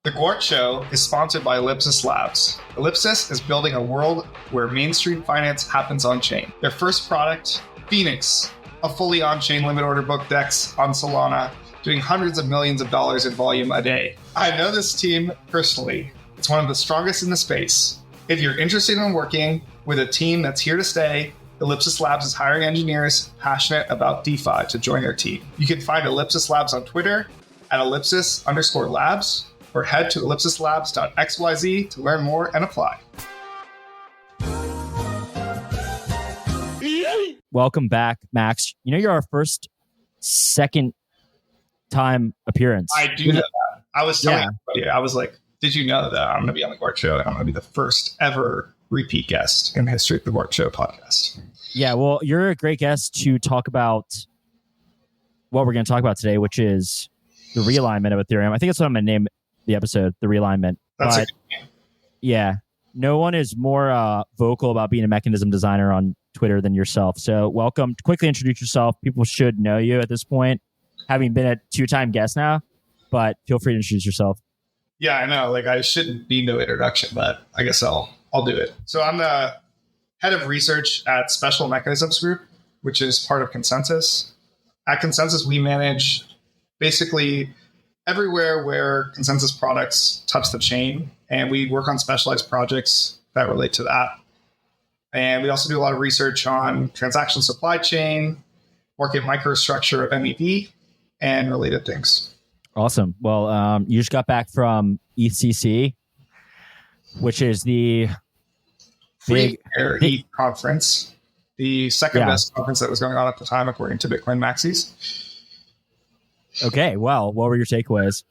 The Gwart Show is sponsored by Ellipsis Labs. Ellipsis is building a world where mainstream finance happens on-chain. Their first product, Phoenix, a fully on-chain limit order book DEX on Solana, doing hundreds of millions of dollars in volume a day. I know this team personally. It's one of the strongest in the space. If you're interested in working with a team that's here to stay, Ellipsis Labs is hiring engineers passionate about DeFi to join their team. You can find Ellipsis Labs on Twitter at ellipsis_labs. Or head to ellipsislabs.xyz to learn more and apply. Welcome back, Max. You know, you're our second time appearance. I do know that. I was telling everybody, I was like, did you know that I'm going to be on the Gwart Show? And I'm going to be the first ever repeat guest in the history of the Gwart Show podcast. Yeah, well, you're a great guest to talk about what we're going to talk about today, which is the realignment of Ethereum. I think that's what I'm going to name the episode, the realignment. That's but, yeah, no one is more vocal about being a mechanism designer on Twitter than yourself. So welcome. Quickly introduce yourself. People should know you at this point, having been a two-time guest now, but feel free to introduce yourself. Yeah, I know. Like, I shouldn't need no introduction, but I guess I'll do it. So I'm the head of research at Special Mechanisms Group, which is part of Consensus. At Consensus, we manage basically everywhere where Consensus products touch the chain, and we work on specialized projects that relate to that. And we also do a lot of research on transaction supply chain, market microstructure of MEV, and related things. Awesome. Well, you just got back from ETHCC, which is the big ETH conference, the second best conference that was going on at the time, according to Bitcoin Maxis. Okay, well, what were your takeaways?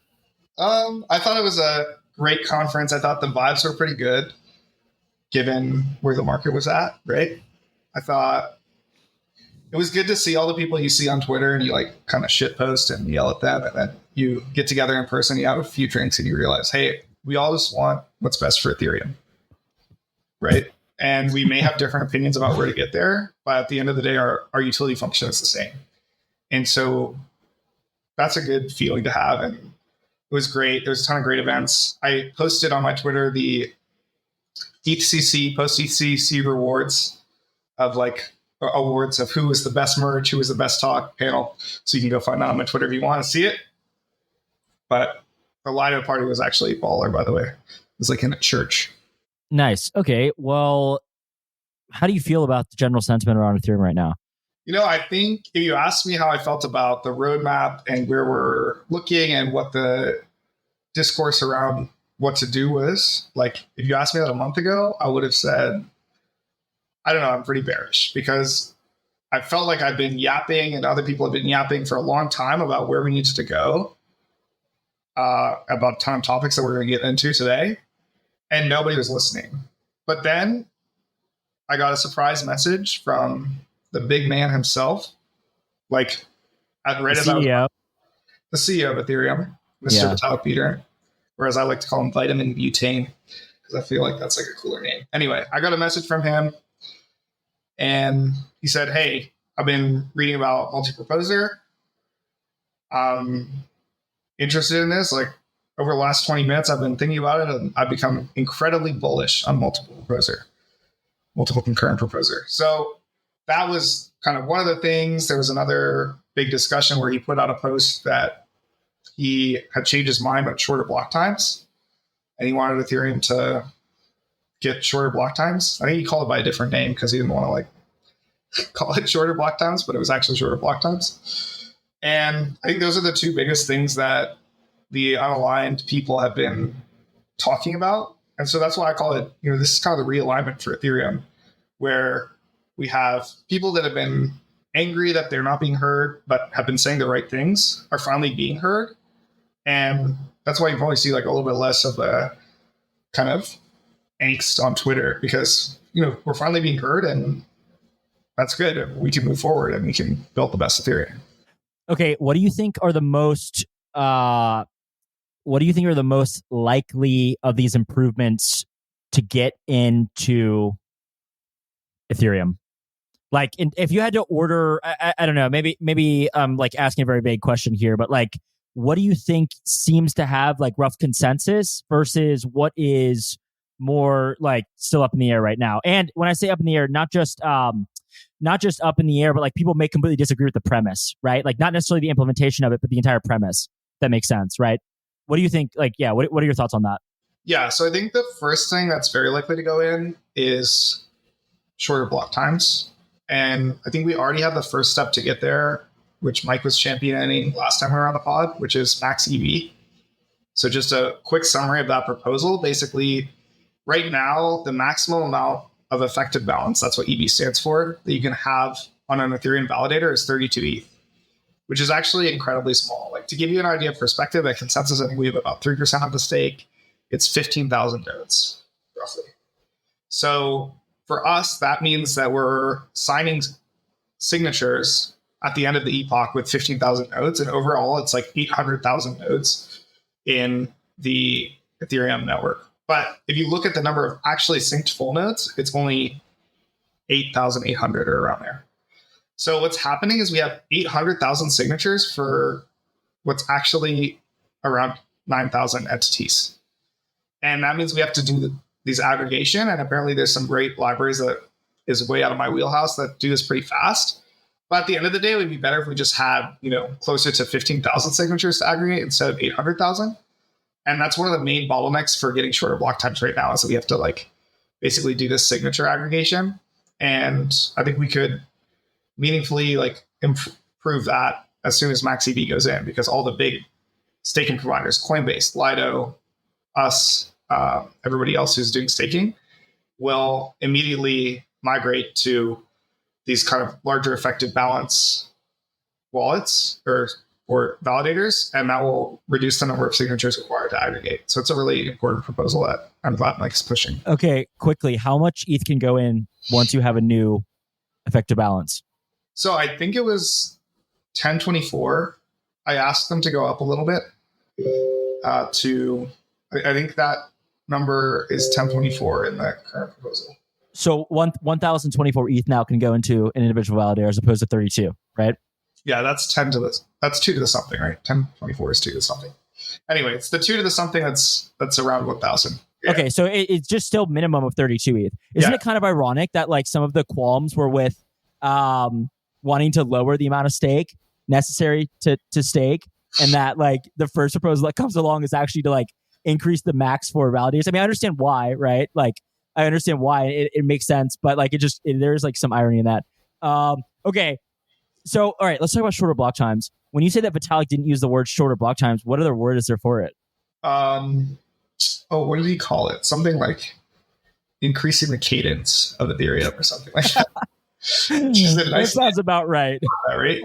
I thought it was a great conference. I thought the vibes were pretty good, given where the market was at, right? I thought it was good to see all the people you see on Twitter and you like kind of shitpost and yell at them, and then you get together in person, you have a few drinks, and you realize, hey, we all just want what's best for Ethereum, right? And we may have different opinions about where to get there, but at the end of the day, our utility function is the same. And so that's a good feeling to have. And it was great. There was a ton of great events. I posted on my Twitter the ETHCC, post-ETHCC rewards of like awards of who was the best merge, who was the best talk panel. So you can go find that on my Twitter if you want to see it. But the Lido party was actually baller, by the way. It was like in a church. Nice. Okay. Well, how do you feel about the general sentiment around Ethereum right now? You know, I think if you asked me how I felt about the roadmap and where we're looking and what the discourse around what to do was, like, if you asked me that a month ago, I would have said, I don't know, I'm pretty bearish, because I felt like I've been yapping and other people have been yapping for a long time about where we needed to go, about a ton of topics that we're going to get into today, and nobody was listening. But then I got a surprise message from the big man himself. Like, I'd read about the CEO of Ethereum, Mr. Vitalik Buterin, or as I like to call him, Vitamin Butane, because I feel like that's like a cooler name. Anyway, I got a message from him, and he said, hey, I've been reading about multi-proposer. Interested in this. Like, over the last 20 minutes, I've been thinking about it, and I've become incredibly bullish on multiple concurrent proposer. So that was kind of one of the things. There was another big discussion where he put out a post that he had changed his mind about shorter block times, and he wanted Ethereum to get shorter block times. I think he called it by a different name because he didn't want to like call it shorter block times, but it was actually shorter block times. And I think those are the two biggest things that the unaligned people have been talking about. And so that's why I call it, you know, this is kind of the realignment for Ethereum, where we have people that have been angry that they're not being heard, but have been saying the right things, are finally being heard. And that's why you probably see like a little bit less of the kind of angst on Twitter, because, you know, we're finally being heard, and that's good. We can move forward and we can build the best Ethereum. Okay. What do you think are the most likely of these improvements to get into Ethereum? Like, if you had to order, I don't know, maybe I'm like asking a very vague question here, but like, what do you think seems to have like rough consensus versus what is more like still up in the air right now? And when I say up in the air, not just up in the air, but like people may completely disagree with the premise, right? Like not necessarily the implementation of it, but the entire premise. That makes sense, right? What do you think? Like, yeah, what are your thoughts on that? Yeah, so I think the first thing that's very likely to go in is shorter block times. And I think we already have the first step to get there, which Mike was championing last time we were on the pod, which is Max EV. So just a quick summary of that proposal. Basically, right now, the maximum amount of effective balance, that's what EV stands for, that you can have on an Ethereum validator is 32 ETH, which is actually incredibly small. Like to give you an idea of perspective, at consensus, I think we have about 3% of the stake. It's 15,000 nodes, roughly. So for us, that means that we're signing signatures at the end of the epoch with 15,000 nodes. And overall, it's like 800,000 nodes in the Ethereum network. But if you look at the number of actually synced full nodes, it's only 8,800 or around there. So what's happening is we have 800,000 signatures for what's actually around 9,000 entities. And that means we have to do these aggregation. And apparently there's some great libraries that is way out of my wheelhouse that do this pretty fast. But at the end of the day, it would be better if we just had, closer to 15,000 signatures to aggregate instead of 800,000. And that's one of the main bottlenecks for getting shorter block times right now is that we have to basically do this signature aggregation. And I think we could meaningfully improve that as soon as Max EV goes in, because all the big staking providers, Coinbase, Lido, us, everybody else who's doing staking will immediately migrate to these kind of larger effective balance wallets or validators, and that will reduce the number of signatures required to aggregate. So it's a really important proposal that I'm glad Mike's pushing. Okay, quickly, how much ETH can go in once you have a new effective balance? So I think it was 1024. I asked them to go up a little bit I think that number is 1024 in the current proposal. So 1,024 ETH now can go into an individual validator as opposed to 32, right? Yeah, that's 2 to the something, right? 1024 is 2 to the something. Anyway, it's the 2 to the something that's around 1,000. Yeah. Okay, so it's just still minimum of 32 ETH. Isn't it kind of ironic that some of the qualms were with wanting to lower the amount of stake necessary to stake, and that the first proposal that comes along is actually to increase the max for validators? I mean, I understand why, right? I understand why it makes sense, but there's some irony in that. Okay, so all right, let's talk about shorter block times. When you say that Vitalik didn't use the word shorter block times, what other word is there for it? What did he call it? Something like increasing the cadence of Ethereum or something like that. That sounds about right. Right?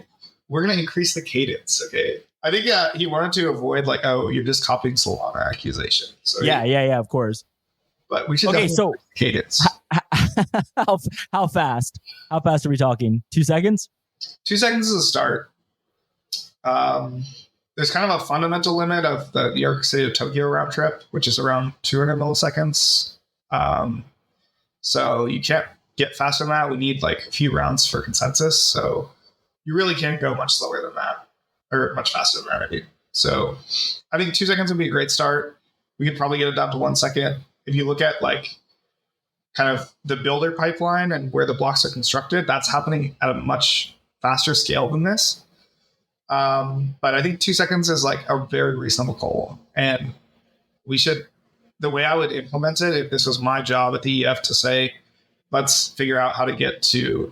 We're going to increase the cadence. Okay. I think he wanted to avoid you're just copying Solana accusation. So yeah, of course. But we should definitely cadence. How fast? How fast are we talking? 2 seconds? 2 seconds is a start. There's kind of a fundamental limit of the New York City to Tokyo round trip, which is around 200 milliseconds. So you can't get faster than that. We need a few rounds for consensus. So you really can't go much slower than that, or much faster than that, I mean. So I think 2 seconds would be a great start. We could probably get it down to 1 second. If you look at kind of the builder pipeline and where the blocks are constructed, that's happening at a much faster scale than this. But I think 2 seconds is a very reasonable goal. And the way I would implement it, if this was my job at the EF to say, let's figure out how to get to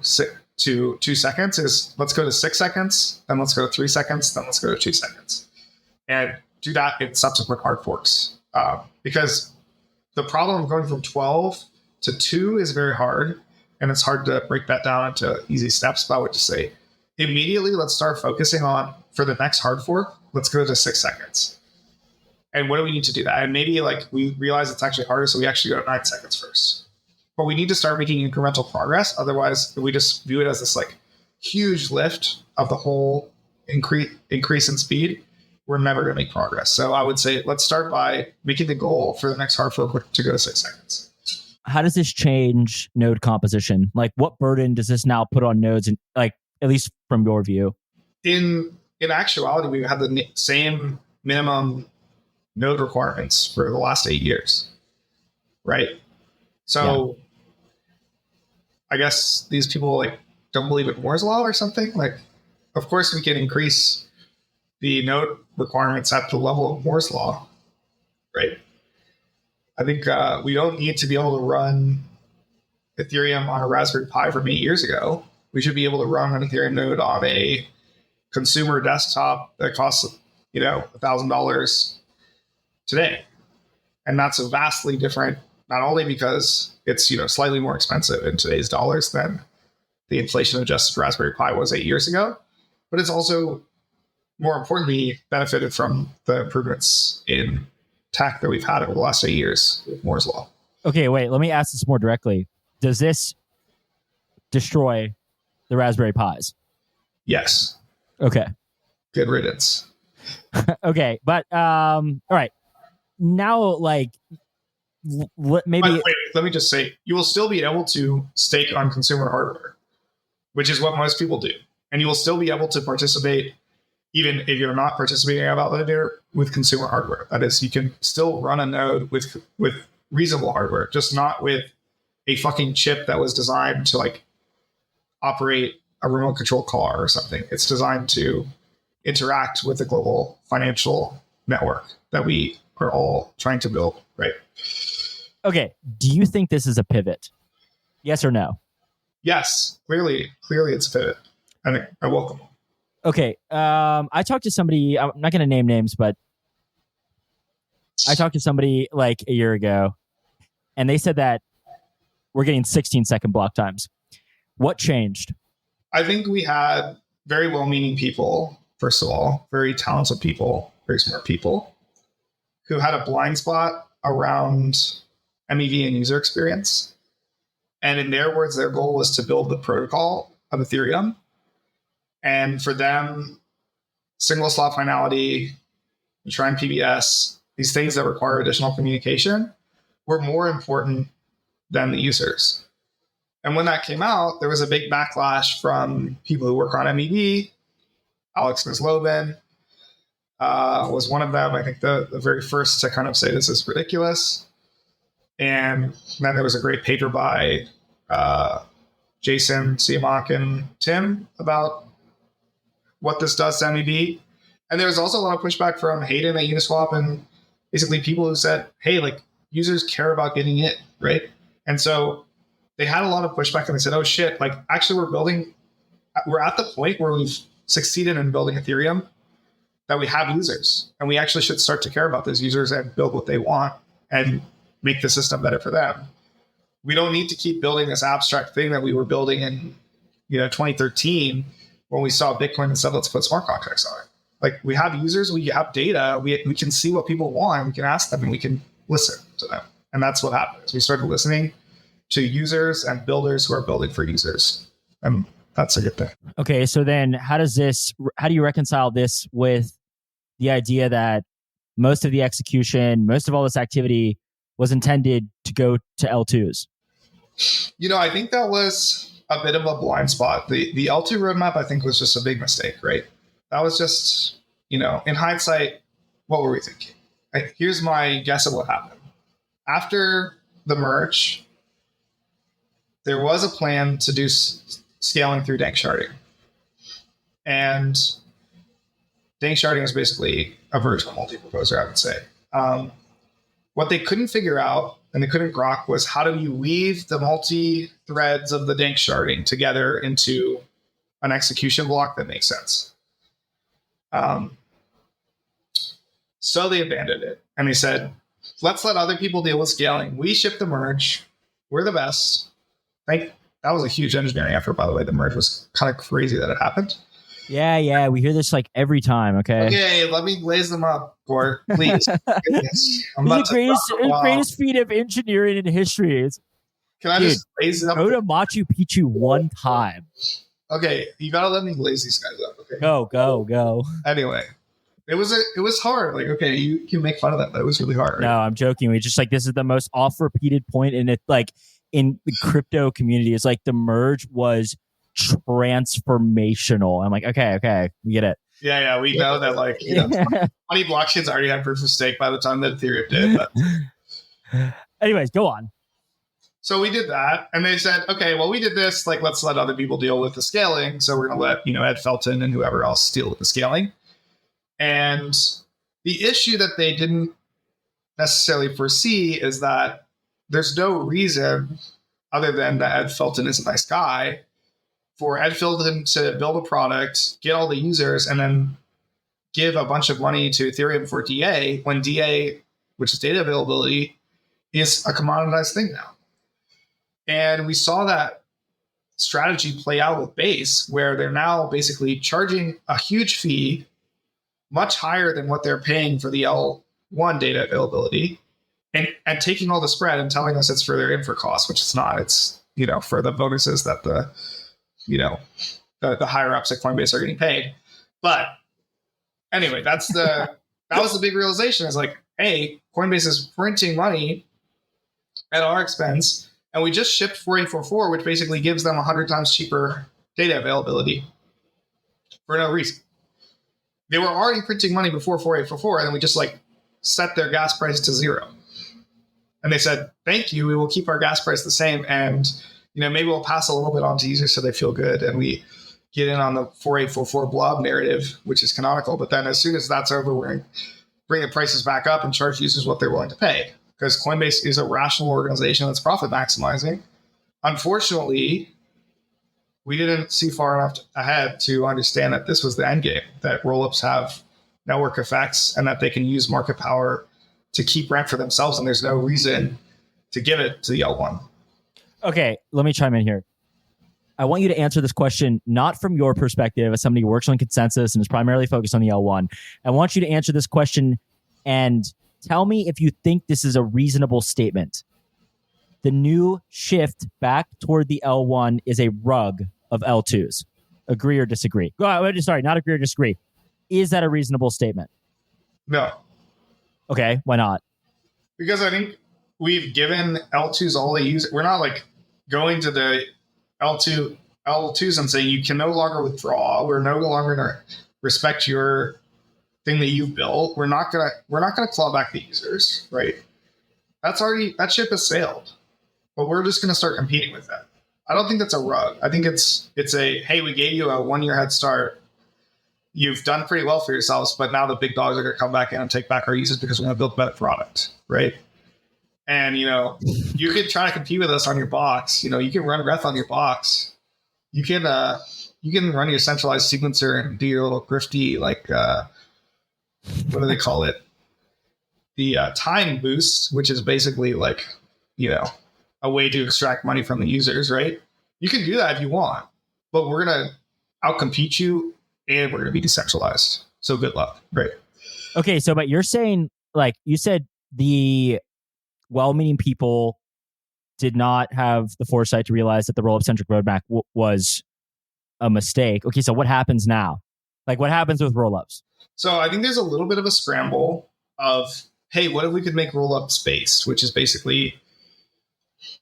2 seconds, is let's go to 6 seconds, then let's go to 3 seconds, then let's go to 2 seconds. And do that in subsequent hard forks. Because the problem of going from 12 to 2 is very hard. And it's hard to break that down into easy steps. But I would just say, immediately, let's start focusing on, for the next hard fork, let's go to 6 seconds. And what do we need to do that? And maybe we realize it's actually harder, so we actually go to 9 seconds first. But we need to start making incremental progress. Otherwise, if we just view it as this huge lift of the whole increase in speed, we're never going to make progress. So I would say let's start by making the goal for the next hard fork to go to 6 seconds. How does this change node composition? What burden does this now put on nodes, and at least from your view? In in actuality, we've had the same minimum node requirements for the last 8 years, right? So I guess these people like don't believe in Moore's law or something. Like, of course, we can increase the node requirements at the level of Moore's law, right? I think we don't need to be able to run Ethereum on a Raspberry Pi from 8 years ago. We should be able to run an Ethereum node on a consumer desktop that costs, $1,000 today. And that's a vastly different, not only because it's, slightly more expensive in today's dollars than the inflation adjusted Raspberry Pi was 8 years ago, but it's also, more importantly, benefited from the improvements in tech that we've had over the last 8 years with Moore's law. Okay, wait, let me ask this more directly. Does this destroy the Raspberry Pis? Yes. Okay. Good riddance. Okay, but all right. Now, maybe... Wait, let me just say, you will still be able to stake on consumer hardware, which is what most people do. And you will still be able to participate, even if you're not participating on Validator, with consumer hardware. That is, you can still run a node with reasonable hardware, just not with a fucking chip that was designed to operate a remote control car or something. It's designed to interact with the global financial network that we are all trying to build, right? Okay. Do you think this is a pivot? Yes or no? Yes. Clearly it's a pivot. I welcome it. Okay. I talked to somebody, I'm not going to name names, but I talked to somebody a year ago, and they said that we're getting 16-second block times. What changed? I think we had very well-meaning people, first of all, very talented people, very smart people, who had a blind spot around MEV and user experience. And in their words, their goal was to build the protocol of Ethereum. And for them, single slot finality, shrine PBS, these things that require additional communication were more important than the users. And when that came out, there was a big backlash from people who work on MEV. Alex Mislovin was one of them. I think the very first to kind of say this is ridiculous. And then there was a great paper by Jason, Siamak, and Tim about what this does to MEV. And there was also a lot of pushback from Hayden at Uniswap and basically people who said, hey, users care about getting it, right? And so they had a lot of pushback and they said, oh shit, actually we're at the point where we've succeeded in building Ethereum that we have users, and we actually should start to care about those users and build what they want and make the system better for them. We don't need to keep building this abstract thing that we were building in 2013 when we saw Bitcoin and said, let's put smart contracts on it. We have users, we have data, we can see what people want, we can ask them, and we can listen to them. And that's what happened. We started listening to users and builders who are building for users. And that's a good thing. Okay, so then how do you reconcile this with the idea that most of the execution, most of all this activity was intended to go to L2s? I think that was a bit of a blind spot. The L2 roadmap, I think, was just a big mistake, right? That was just, in hindsight, what were we thinking? Here's my guess at what happened. After the merge, there was a plan to do scaling through dank sharding. And dank sharding is basically a virtual multi-proposer, I would say. What they couldn't figure out and they couldn't grok was how do you weave the multi-threads of the dank sharding together into an execution block that makes sense. So they abandoned it and they said, let's let other people deal with scaling. We ship the merge. We're the best. That was a huge engineering effort, by the way. The merge was kind of crazy that it happened. Yeah. We hear this every time, okay? Okay, let me glaze them up, Gwart, please. I'm about the greatest feat of engineering in history. Can I just glaze it up? Go to Machu Picchu one time. Okay, you gotta let me glaze these guys up, okay? Go. Anyway, it was hard. Okay, you can make fun of that, but it was really hard. Right? No, I'm joking. We just this is the most oft-repeated point in it, in the crypto community. It's the merge was transformational. I'm okay, we get it. Yeah, we know that, like, you know, 20 blockchains already had proof of stake by the time that Ethereum did. But anyways, go on. So we did that, and they said, okay, well, we did this. Like, let's let other people deal with the scaling. So we're going to let, you know, Ed Felton and whoever else deal with the scaling. And the issue that they didn't necessarily foresee is that there's no reason, other than that Ed Felton is a nice guy, for Ed Felton to build a product, get all the users, and then give a bunch of money to Ethereum for DA, when DA, which is data availability, is a commoditized thing now. And we saw that strategy play out with Base, where they're now basically charging a huge fee, much higher than what they're paying for the L1 data availability, and taking all the spread and telling us it's for their infra costs, which it's not. It's, you know, for the bonuses that the, you know, the higher ups at Coinbase are getting paid. But anyway, that was the big realization, is like, hey, Coinbase is printing money at our expense, and we just shipped 4844, which basically gives them 100 times cheaper data availability for no reason. They were already printing money before 4844, and then we just like set their gas price to zero. And they said, thank you, we will keep our gas price the same, and, you know, maybe we'll pass a little bit on to users so they feel good, and we get in on the 4844 blob narrative, which is canonical. But then as soon as that's over, we're going to bring the prices back up and charge users what they're willing to pay, because Coinbase is a rational organization that's profit maximizing. Unfortunately, we didn't see far enough ahead to understand that this was the end game, that rollups have network effects and that they can use market power to keep rent for themselves, and there's no reason to give it to the L1. Okay, let me chime in here. I want you to answer this question not from your perspective as somebody who works on consensus and is primarily focused on the L1. I want you to answer this question and tell me if you think this is a reasonable statement. The new shift back toward the L1 is a rug of L2s. Agree or disagree? Sorry, not agree or disagree. Is that a reasonable statement? No. Okay, why not? Because I think we've given L2s all they use. We're not like going to the L2s and saying you can no longer withdraw. We're no longer going to respect your thing that you've built. We're not gonna claw back the users, right? That ship has sailed. But we're just gonna start competing with that. I don't think that's a rug. I think it's a, hey, we gave you a 1-year head start. You've done pretty well for yourselves, but now the big dogs are gonna come back in and take back our users because we're gonna build a better product, right? And, you know, you could try to compete with us on your box. You know, you can run Reth on your box. You can run your centralized sequencer and do your little grifty, like, what do they call it? The time boost, which is basically like, you know, a way to extract money from the users, right? You can do that if you want, but we're going to outcompete you, and we're going to be decentralized. So good luck, right? Okay, so but you're saying, like, you said the well-meaning people did not have the foresight to realize that the roll-up-centric roadmap was a mistake. Okay, so what happens now? Like, what happens with roll-ups? So I think there's a little bit of a scramble of, hey, what if we could make roll-up space, which is basically,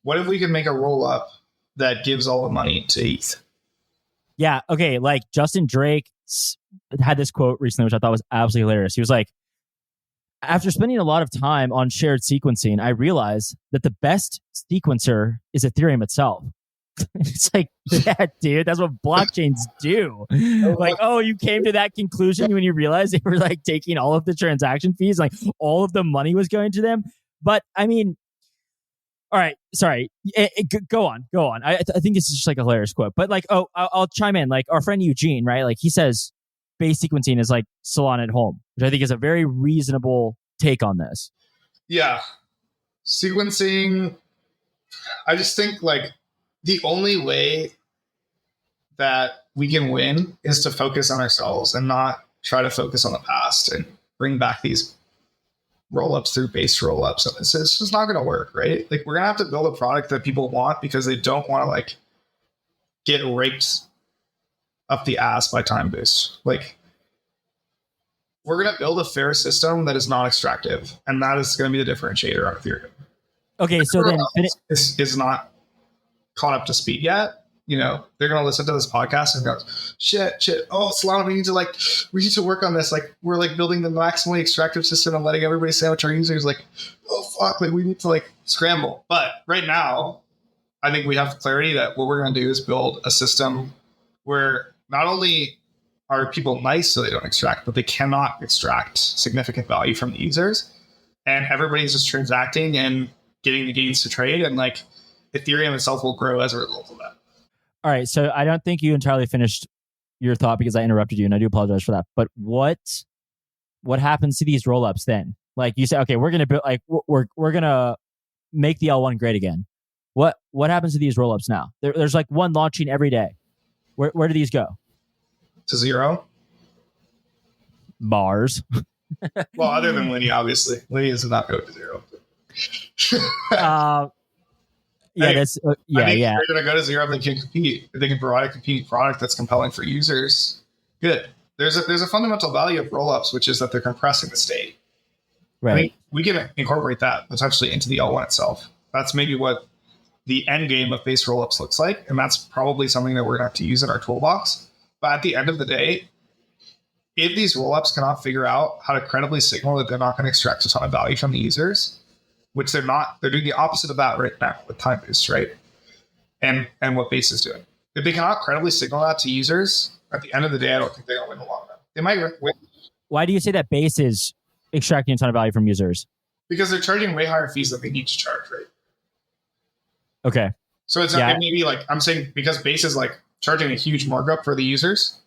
what if we could make a roll-up that gives all the money to ETH? Yeah, okay, like Justin Drake had this quote recently, which I thought was absolutely hilarious. He was like, after spending a lot of time on shared sequencing, I realized that the best sequencer is Ethereum itself. It's like, yeah, dude, that's what blockchains do. Like, oh, you came to that conclusion when you realized they were like taking all of the transaction fees, like all of the money was going to them. But I mean, all right, sorry, go on. I think this is just like a hilarious quote. But like, oh, I'll chime in. Like our friend Eugene, right? Like he says, base sequencing is like Solana at home, which I think is a very reasonable take on this. Yeah, sequencing. I just think like the only way that we can win is to focus on ourselves and not try to focus on the past and bring back these roll-ups through base roll-ups. It's just not going to work, right? Like we're going to have to build a product that people want because they don't want to like get raped up the ass by time boosts. Like we're going to build a fair system that is not extractive, and that is going to be the differentiator on Ethereum. Okay, so then is not caught up to speed yet. they're going to listen to this podcast and go, shit. Oh, Solana, we need to work on this. Like, we're like building the maximally extractive system and letting everybody sandwich our users. Like, oh, fuck, like we need to like scramble. But right now, I think we have clarity that what we're going to do is build a system where not only are people nice so they don't extract, but they cannot extract significant value from the users. And everybody's just transacting and getting the gains to trade. And like Ethereum itself will grow as a result of that. All right. So I don't think you entirely finished your thought because I interrupted you, and I do apologize for that. But what happens to these rollups then? Like you say, okay, we're going to build, like we're going to make the L1 great again. What happens to these rollups now? There's like one launching every day. Where do these go? To zero. Bars. Well, other than Linny, obviously. Linny does not go to zero. Yeah, that's yeah. They're going to go to zero if they can compete. If they can provide a competing product that's compelling for users, good. There's a fundamental value of rollups, which is that they're compressing the state. Right. I think we can incorporate that potentially into the L1 itself. That's maybe what the end game of base rollups looks like, and that's probably something that we're going to have to use in our toolbox. But at the end of the day, if these rollups cannot figure out how to credibly signal that they're not going to extract a ton of value from the users, which they're not, they're doing the opposite of that right now with time boost, right? And what base is doing. If they cannot credibly signal that to users, at the end of the day, I don't think they're going to win the long run. They might win. Why do you say that base is extracting a ton of value from users? Because they're charging way higher fees than they need to charge, right? Okay. So it's not, maybe like I'm saying, because base is like charging a huge markup for the users,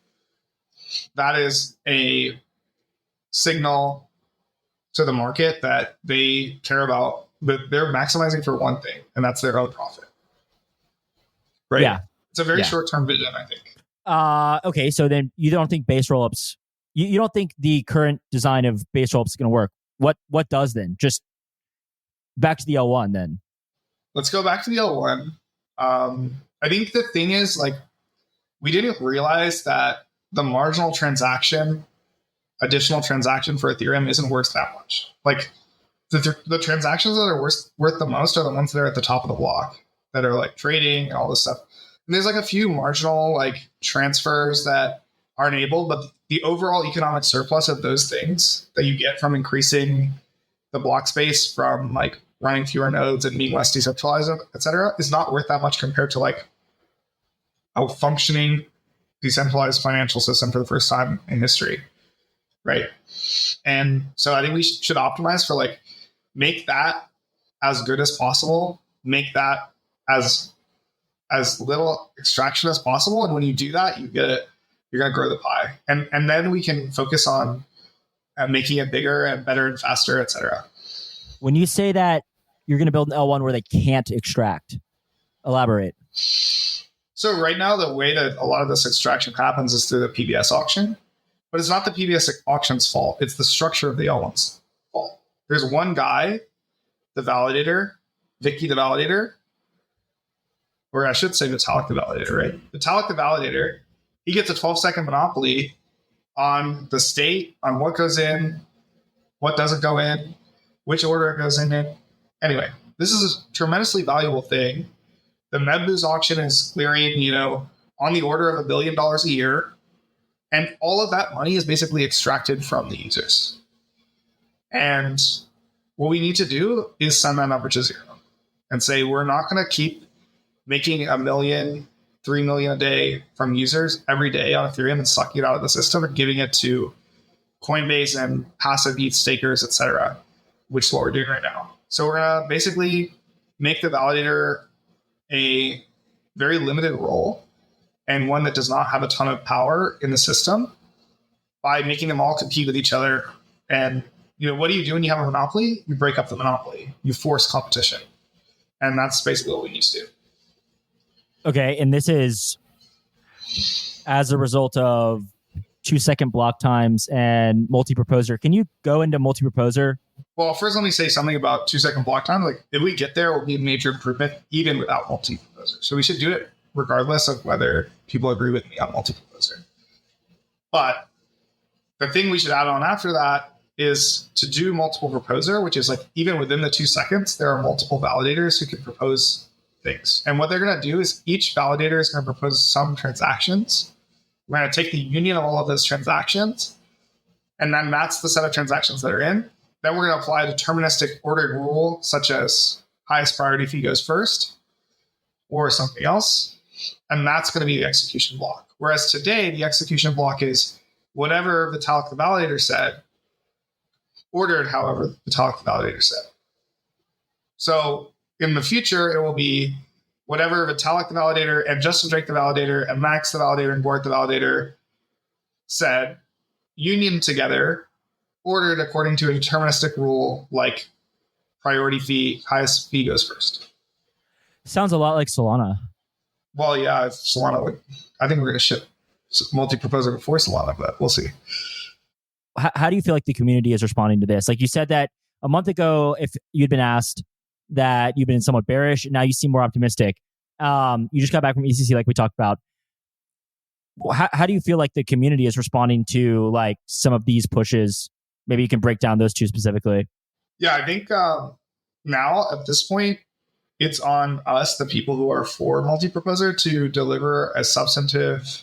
that is a signal to the market that they care about, but they're maximizing for one thing, and that's their own profit. Right? Yeah. It's a very short-term vision, I think. Okay, so then you don't think base rollups, you don't think the current design of base rollups is going to work. What does then? Just back to the L1 then. Let's go back to the L1. I think the thing is, like, we didn't realize that the marginal additional transaction for Ethereum isn't worth that much. Like, the transactions that are worth the most are the ones that are at the top of the block, that are like trading and all this stuff. And there's like a few marginal like transfers that are enabled, but the overall economic surplus of those things that you get from increasing the block space from like running fewer nodes and being less decentralized, et cetera, is not worth that much compared to like a functioning decentralized financial system for the first time in history. Right. And so I think we should optimize for like, make that as good as possible, make that as little extraction as possible. And when you do that, you're going to grow the pie. And then we can focus on making it bigger and better and faster, et cetera. When you say that you're going to build an L1 where they can't extract, elaborate. So right now, the way that a lot of this extraction happens is through the PBS auction, but it's not the PBS auction's fault. It's the structure of the L1's fault. There's one guy, the validator, Vicky the validator, or I should say Vitalik the validator, right? Vitalik the validator, he gets a 12-second monopoly on the state, on what goes in, what doesn't go in, which order it goes in. Anyway, this is a tremendously valuable thing. The Medboo's auction is clearing, on the order of $1 billion a year. And all of that money is basically extracted from the users. And what we need to do is send that number to zero and say, we're not going to keep making $1 million, $3 million a day from users every day on Ethereum and sucking it out of the system and giving it to Coinbase and passive ETH stakers, et cetera, which is what we're doing right now. So we're going to basically make the validator a very limited role and one that does not have a ton of power in the system by making them all compete with each other. And, what do you do when you have a monopoly? You break up the monopoly. You force competition. And that's basically what we need to do. Okay, and this is as a result of 2-second block times and multi-proposer. Can you go into multi-proposer? Well, first let me say something about 2-second block time. Like, if we get there, it will be a major improvement even without multi-proposer. So we should do it regardless of whether people agree with me on multi-proposer. But the thing we should add on after that is to do multiple proposer, which is like even within the 2 seconds, there are multiple validators who can propose things. And what they're going to do is each validator is going to propose some transactions. We're going to take the union of all of those transactions, and then that's the set of transactions that are in. Then we're going to apply a deterministic ordered rule, such as highest priority fee goes first or something else. And that's going to be the execution block. Whereas today, the execution block is whatever Vitalik the validator said, ordered however Vitalik the validator said. So in the future, it will be whatever Vitalik the validator and Justin Drake the validator and Max the validator and Gwart the validator said, union together, ordered according to a deterministic rule like priority fee, highest fee goes first. Sounds a lot like Solana. Well, yeah, if Solana would, I think we're going to ship multi-proposer before Solana, but we'll see. How do you feel like the community is responding to this? Like you said that a month ago, if you'd been asked that you've been somewhat bearish, now you seem more optimistic. You just got back from ECC like we talked about. How do you feel like the community is responding to like some of these pushes? Maybe you can break down those two specifically. Yeah, I think now at this point, it's on us, the people who are for multi-proposer, to deliver a substantive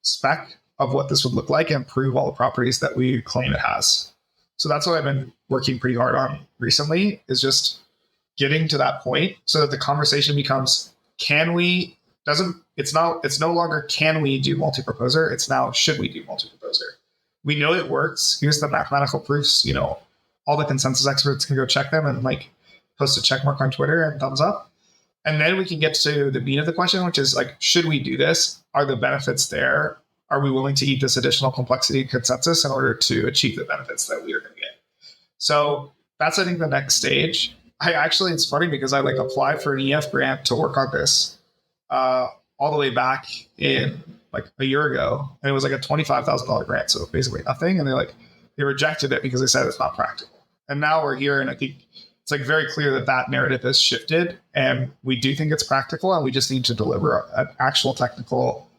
spec of what this would look like and prove all the properties that we claim it has. So that's what I've been working pretty hard on recently, is just getting to that point so that the conversation becomes, it's no longer can we do multi-proposer, it's now should we do multi-proposer. We know it works. Here's the mathematical proofs. All the consensus experts can go check them and like post a check mark on Twitter and thumbs up. And then we can get to the meat of the question, which is like, should we do this? Are the benefits there? Are we willing to eat this additional complexity and consensus in order to achieve the benefits that we are going to get? So that's, I think, the next stage. It's funny because I like applied for an EF grant to work on this all the way back in like a year ago. And it was like a $25,000 grant. So basically nothing. And they rejected it because they said it's not practical. And now we're here. And I think it's like very clear that narrative has shifted, and we do think it's practical, and we just need to deliver an actual technical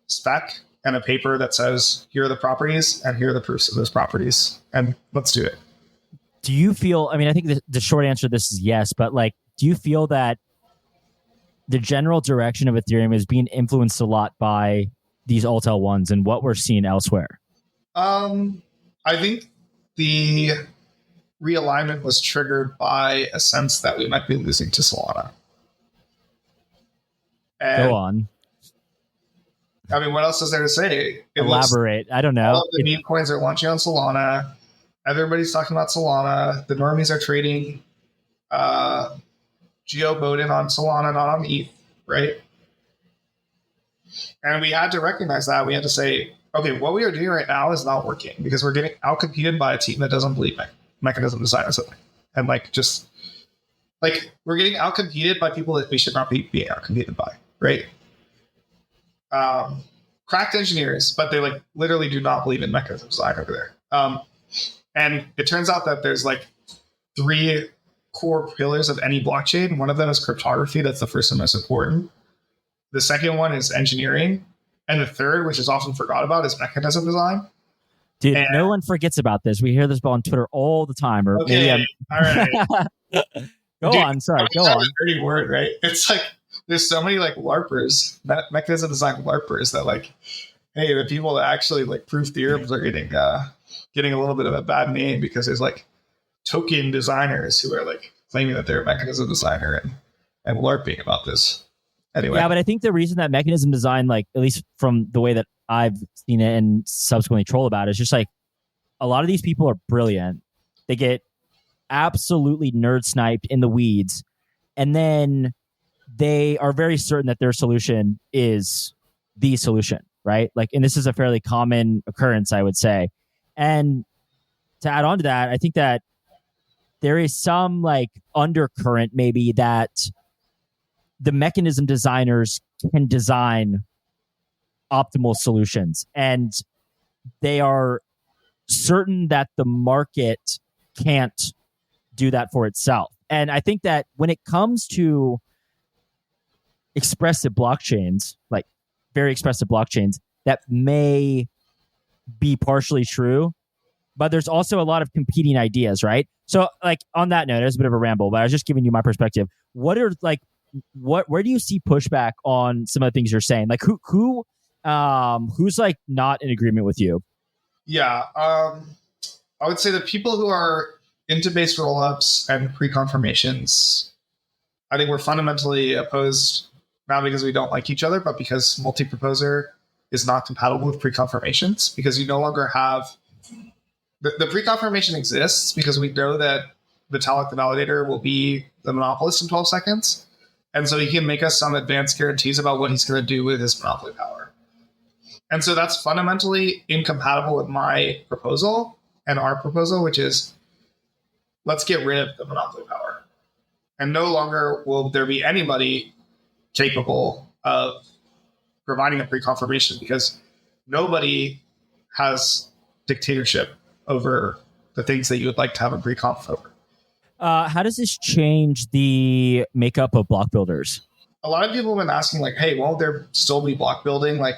spec and a paper that says, here are the properties and here are the proofs of those properties, and let's do it. Do you feel, I think the short answer to this is yes, but like, do you feel that the general direction of Ethereum is being influenced a lot by these alt L1s and what we're seeing elsewhere? I think the realignment was triggered by a sense that we might be losing to Solana. Go on. What else is there to say? Elaborate. I don't know. All of the meme coins are launching on Solana. Everybody's talking about Solana. The normies are trading Geo Bowden on Solana, not on ETH, right? And we had to recognize that. We had to say, okay, what we are doing right now is not working because we're getting outcompeted by a team that doesn't believe mechanism design or something. And we're getting outcompeted by people that we should not be being outcompeted by, right? Cracked engineers, but they literally do not believe in mechanism design over there. And it turns out that there's 3 core pillars of any blockchain. One of them is cryptography. That's the first and most important. The second one is engineering. And the third, which is often forgot about, is mechanism design. Dude, no one forgets about this. We hear this on Twitter all the time. Or okay, all right. Go on. Sorry, go on. A dirty word, right? It's there's so many LARPers, mechanism design LARPers that hey, the people that actually proof theorems are getting a little bit of a bad name because there's token designers who are claiming that they're a mechanism designer and LARPing about this. Anyway. Yeah, but I think the reason that mechanism design, at least from the way that I've seen it and subsequently troll about it, is just a lot of these people are brilliant. They get absolutely nerd sniped in the weeds, and then they are very certain that their solution is the solution, right? And this is a fairly common occurrence, I would say. And to add on to that, I think that there is some undercurrent maybe that the mechanism designers can design optimal solutions, and they are certain that the market can't do that for itself. And I think that when it comes to expressive blockchains, very expressive blockchains, that may be partially true, but there's also a lot of competing ideas, right? So on that note, it's a bit of a ramble, but I was just giving you my perspective. What are where do you see pushback on some of the things you're saying? Like who's like not in agreement with you? Yeah. I would say the people who are into base rollups and pre-confirmations, I think we're fundamentally opposed, not because we don't like each other, but because multi-proposer is not compatible with pre-confirmations, because you no longer have the pre-confirmation exists because we know that Vitalik, the validator, will be the monopolist in 12 seconds. And so he can make us some advanced guarantees about what he's going to do with his monopoly power. And so that's fundamentally incompatible with my proposal and our proposal, which is let's get rid of the monopoly power. And no longer will there be anybody capable of providing a pre-confirmation, because nobody has dictatorship over the things that you would like to have a pre-conf over. How does this change the makeup of block builders? A lot of people have been asking, like, hey, won't there still be block building? Like,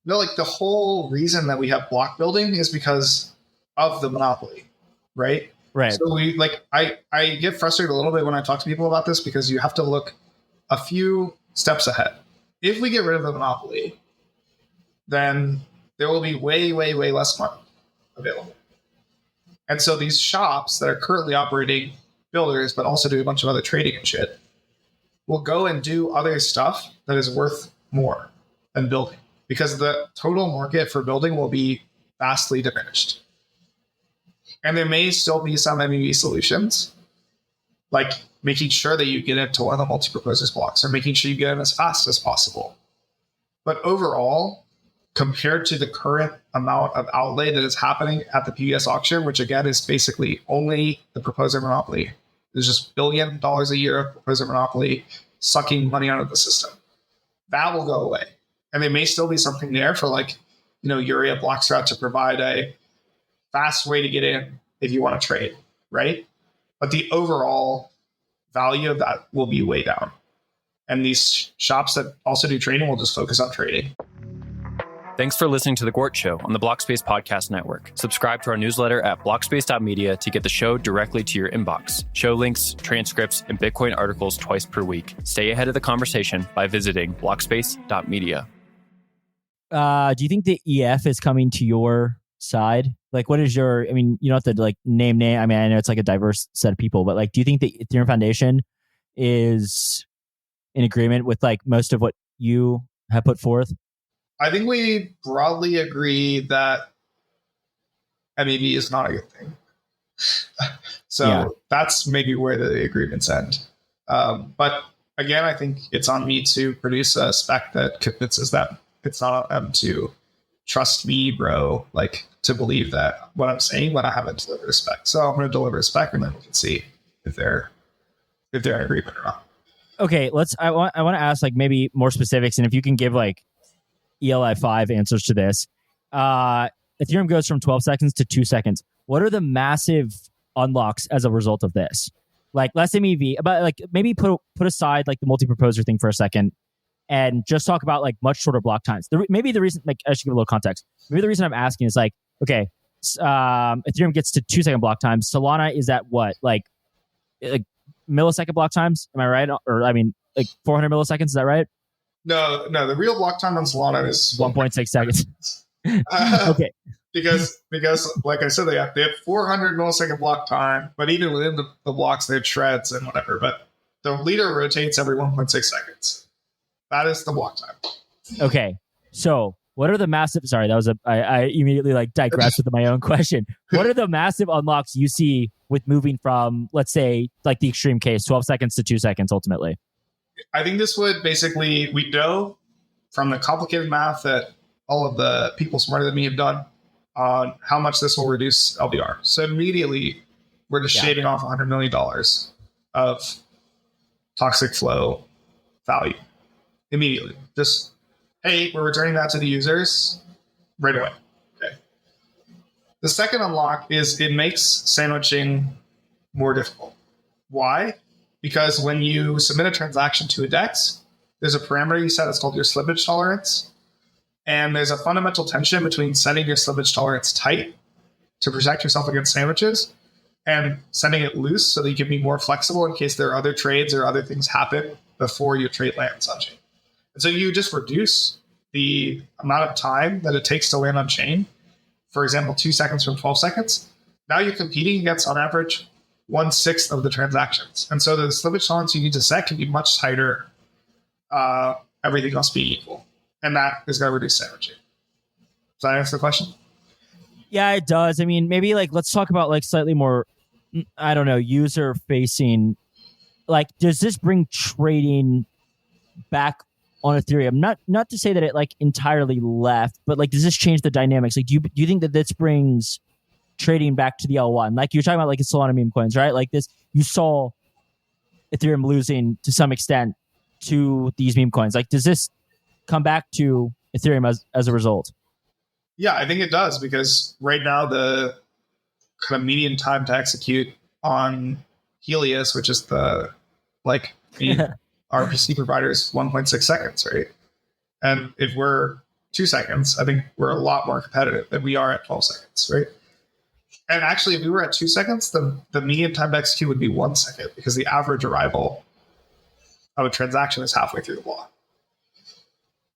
no, like the whole reason that we have block building is because of the monopoly, right? Right. So we like, I get frustrated a little bit when I talk to people about this, because you have to look a few steps ahead. If we get rid of the monopoly, then there will be way, way, way less money available. And so these shops that are currently operating builders, but also do a bunch of other trading and shit, will go and do other stuff that is worth more than building, because the total market for building will be vastly diminished. And there may still be some MEV solutions, like making sure that you get into one of the multi-proposers blocks, or making sure you get in as fast as possible. But overall, compared to the current amount of outlay that is happening at the PBS auction, which again is basically only the proposer monopoly, there's just $1 billion a year of proposer monopoly sucking money out of the system. That will go away. And there may still be something there for, like, you know, Urea Blockstrat to provide a fast way to get in if you want to trade, right? But the overall value of that will be way down. And these shops that also do trading will just focus on trading. Thanks for listening to The Gwart Show on the Blockspace Podcast Network. Subscribe to our newsletter at blockspace.media to get the show directly to your inbox. Show links, transcripts, and Bitcoin articles twice per week. Stay ahead of the conversation by visiting blockspace.media. Do you think the EF is coming to your side? Like, what is your, I mean, you don't have to like name. I mean, I know it's like a diverse set of people, but like, do you think the Ethereum Foundation is in agreement with like most of what you have put forth? I think we broadly agree that MEV is not a good thing. So That's maybe where the agreements end. But again, I think it's on me to produce a spec that convinces them. It's not on them to trust me, bro, like to believe that what I'm saying when I haven't delivered a spec. So I'm going to deliver a spec, and then we can see if they're in agreement or not. Okay, I want to ask like maybe more specifics, and if you can give like ELI5 answers to this. Ethereum goes from 12 seconds to 2 seconds. What are the massive unlocks as a result of this? Like less MEV, but like maybe put aside like the multi-proposer thing for a second and just talk about like much shorter block times. Maybe the reason, like I should give a little context. Maybe the reason I'm asking is like, okay, Ethereum gets to 2 second block times. Solana is at what? Like millisecond block times? Am I right? Or I mean, like 400 milliseconds, is that right? No, the real block time on Solana is 1.6 seconds. Okay. Because like I said, they have 400 millisecond block time, but even within the blocks, they have shreds and whatever. But the leader rotates every 1.6 seconds. That is the block time. Okay. So what are the massive, sorry, that was I immediately like digressed with my own question. What are the massive unlocks you see with moving from, let's say, like the extreme case, 12 seconds to 2 seconds ultimately? I think this would basically, we know from the complicated math that all of the people smarter than me have done on how much this will reduce LDR. So immediately, we're just shaving off $100 million of toxic flow value. Immediately. Just, hey, we're returning that to the users right away. Okay. The second unlock is it makes sandwiching more difficult. Why? Because when you submit a transaction to a DEX, there's a parameter you set that's called your slippage tolerance. And there's a fundamental tension between setting your slippage tolerance tight to protect yourself against sandwiches and sending it loose so that you can be more flexible in case there are other trades or other things happen before your trade lands on chain. And so you just reduce the amount of time that it takes to land on chain. For example, 2 seconds from 12 seconds. Now you're competing against, on average, 1/6 of the transactions. And so the slippage tolerance you need to set can be much tighter, everything else being equal. And that is going to reduce energy. Does that answer the question? Yeah, it does. I mean, maybe like let's talk about like slightly more, I don't know, user facing. Like, does this bring trading back on Ethereum? Not to say that it like entirely left, but like, does this change the dynamics? Like, do you think that this brings trading back to the L1? Like you're talking about like the Solana meme coins, right? Like this, you saw Ethereum losing to some extent to these meme coins. Like, does this come back to Ethereum as a result? Yeah, I think it does, because right now the kind of median time to execute on Helios, which is the RPC provider, is 1.6 seconds, right? And if we're 2 seconds, I think we're a lot more competitive than we are at 12 seconds, right? And actually, if we were at 2 seconds, the median time to execute would be 1 second, because the average arrival of a transaction is halfway through the block.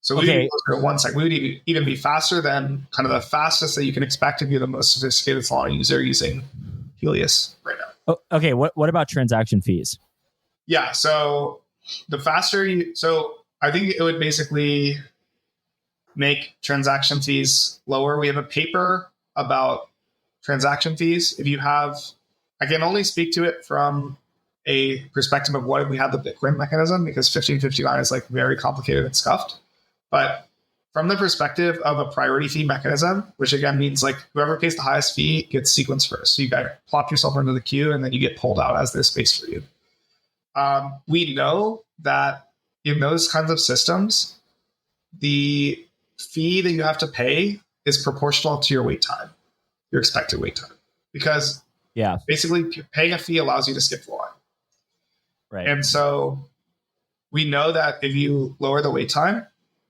So we would be closer to 1 second. We would even be faster than kind of the fastest that you can expect if you're the most sophisticated Solana user using Helios right now. Oh, okay, what about transaction fees? Yeah, so the faster so I think it would basically make transaction fees lower. We have a paper about transaction fees. I can only speak to it from a perspective of what if we had the Bitcoin mechanism, because 1559 is like very complicated and scuffed. But from the perspective of a priority fee mechanism, which again means like whoever pays the highest fee gets sequenced first. So you got to plop yourself into the queue and then you get pulled out as there's space for you. We know that in those kinds of systems, the fee that you have to pay is proportional to your wait time, your expected wait time. Because basically paying a fee allows you to skip the line. Right. And so we know that if you lower the wait time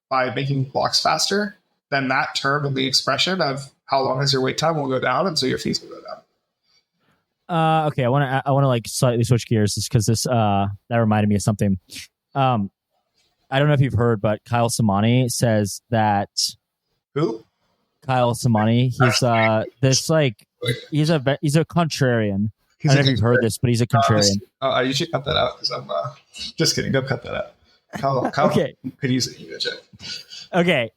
by making blocks faster, then that term in the expression of how long is your wait time will go down, and so your fees will go down. Okay, I want to like slightly switch gears just because this that reminded me of something. I don't know if you've heard, but Kyle Samani says that. Who? Kyle Samani. He's this like he's a contrarian. I don't know if you've heard this, but he's a contrarian. You should cut that out, because I'm just kidding. Don't cut that out. Kyle okay. Could use it. Okay.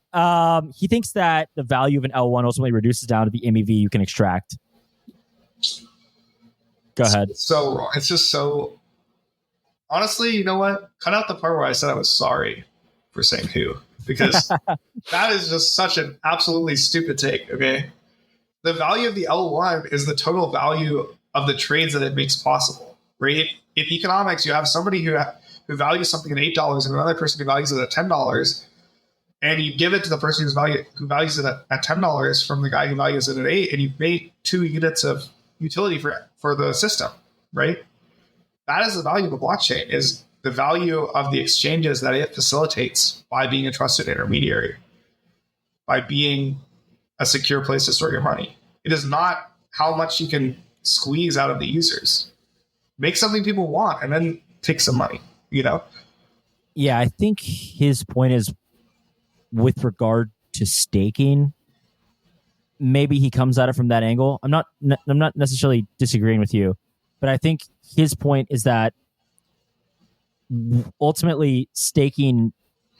He thinks that the value of an L1 ultimately reduces down to the MEV you can extract. Go ahead. It's so wrong. It's just so. Honestly, you know what? Cut out the part where I said I was sorry for saying who, because that is just such an absolutely stupid take. Okay, the value of the L1 is the total value of the trades that it makes possible. Right? In economics, you have somebody who values something at $8 and another person who values it at $10, and you give it to the person who values it at $10 from the guy who values it at $8, and you've made 2 units of utility for the system, right? That is the value of a blockchain, is the value of the exchanges that it facilitates by being a trusted intermediary, by being a secure place to store your money. It is not how much you can squeeze out of the users. Make something people want and then take some money, you know? Yeah, I think his point is with regard to staking, maybe he comes at it from that angle. I'm not necessarily disagreeing with you, but I think his point is that ultimately staking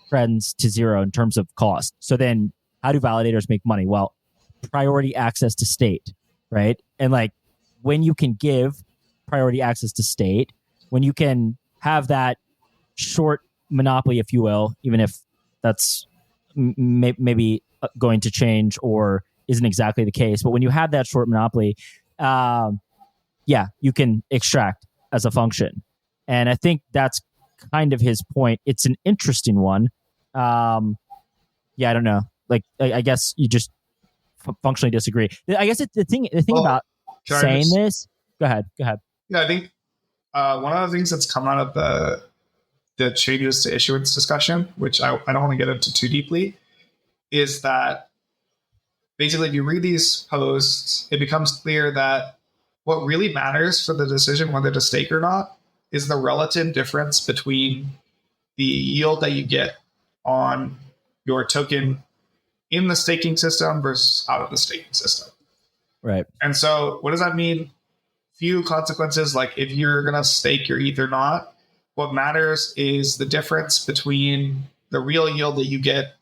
trends to zero in terms of cost. So then how do validators make money? Well, priority access to state, right? And like when you can give priority access to state, when you can have that short monopoly, if you will, even if that's maybe going to change or isn't exactly the case, but when you have that short monopoly, you can extract as a function. And I think that's kind of his point. It's an interesting one. I don't know. Like, I guess you just functionally disagree. I guess the thing about saying this. Go ahead. Yeah, I think one of the things that's come out of the changes to issuance discussion, which I don't want to get into too deeply, is that basically if you read these posts, it becomes clear that what really matters for the decision whether to stake or not is the relative difference between the yield that you get on your token in the staking system versus out of the staking system. Right. And so what does that mean? Few consequences, like if you're going to stake your ETH or not, what matters is the difference between the real yield that you get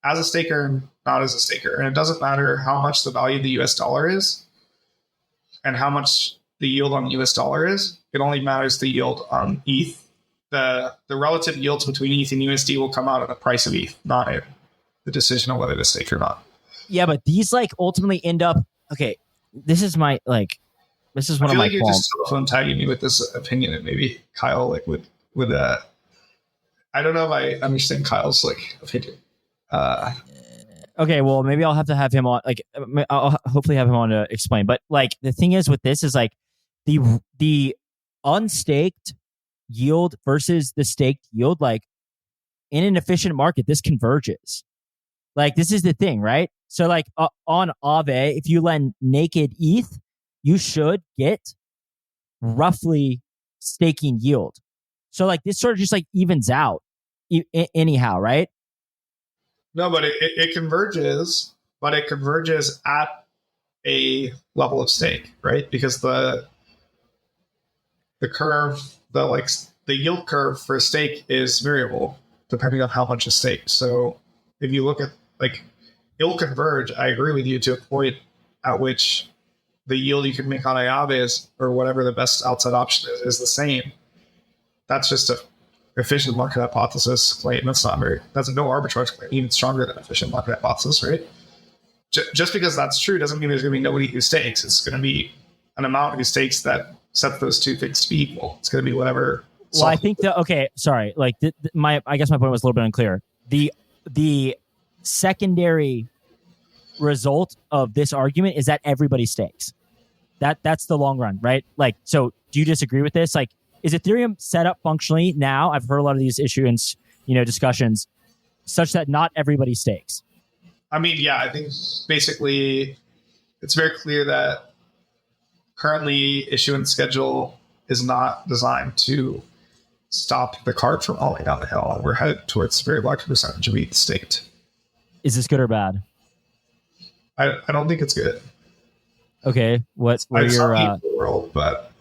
as a staker and not as a staker. And it doesn't matter how much the value of the US dollar is and how much the yield on US dollar is. It only matters the yield on ETH. The relative yields between ETH and USD will come out of the price of ETH, not in the decision on whether to stake or not. Yeah, but these like ultimately end up, okay, this is my like, this is one I of feel my like you're qualms. just telephone tagging me with this opinion, and maybe Kyle like with I don't know if I understand Kyle's like opinion. Okay, well, maybe I'll have to have him on. Like, I'll hopefully have him on to explain. But like, the thing is with this is like the unstaked yield versus the staked yield. Like, in an efficient market, this converges. Like, this is the thing, right? So, like, on Aave, if you lend naked ETH, you should get roughly staking yield. So, like, this sort of just like evens out anyhow, right? No, but it converges, but it converges at a level of stake, right? Because the curve, the yield curve for a stake is variable depending on how much is staked. So if you look at like it'll converge, I agree with you to a point at which the yield you can make on Aave is, or whatever the best outside option is the same. That's just a efficient market hypothesis claim. That's no arbitrage claim, even stronger than efficient market hypothesis, right? Just because that's true doesn't mean there's going to be nobody who stakes. It's going to be an amount who stakes that sets those two things to be equal. It's going to be whatever. Well, I think sorry. Like I guess my point was a little bit unclear. The secondary result of this argument is that everybody stakes. That's the long run, right? Like, so do you disagree with this? Like, is Ethereum set up functionally now? I've heard a lot of these issuance, discussions such that not everybody stakes. I mean, yeah, I think basically it's very clear that currently issuance schedule is not designed to stop the cart from falling down the hill. We're headed towards a very large percentage of ETH staked. Is this good or bad? I don't think it's good. Okay, what are your world, but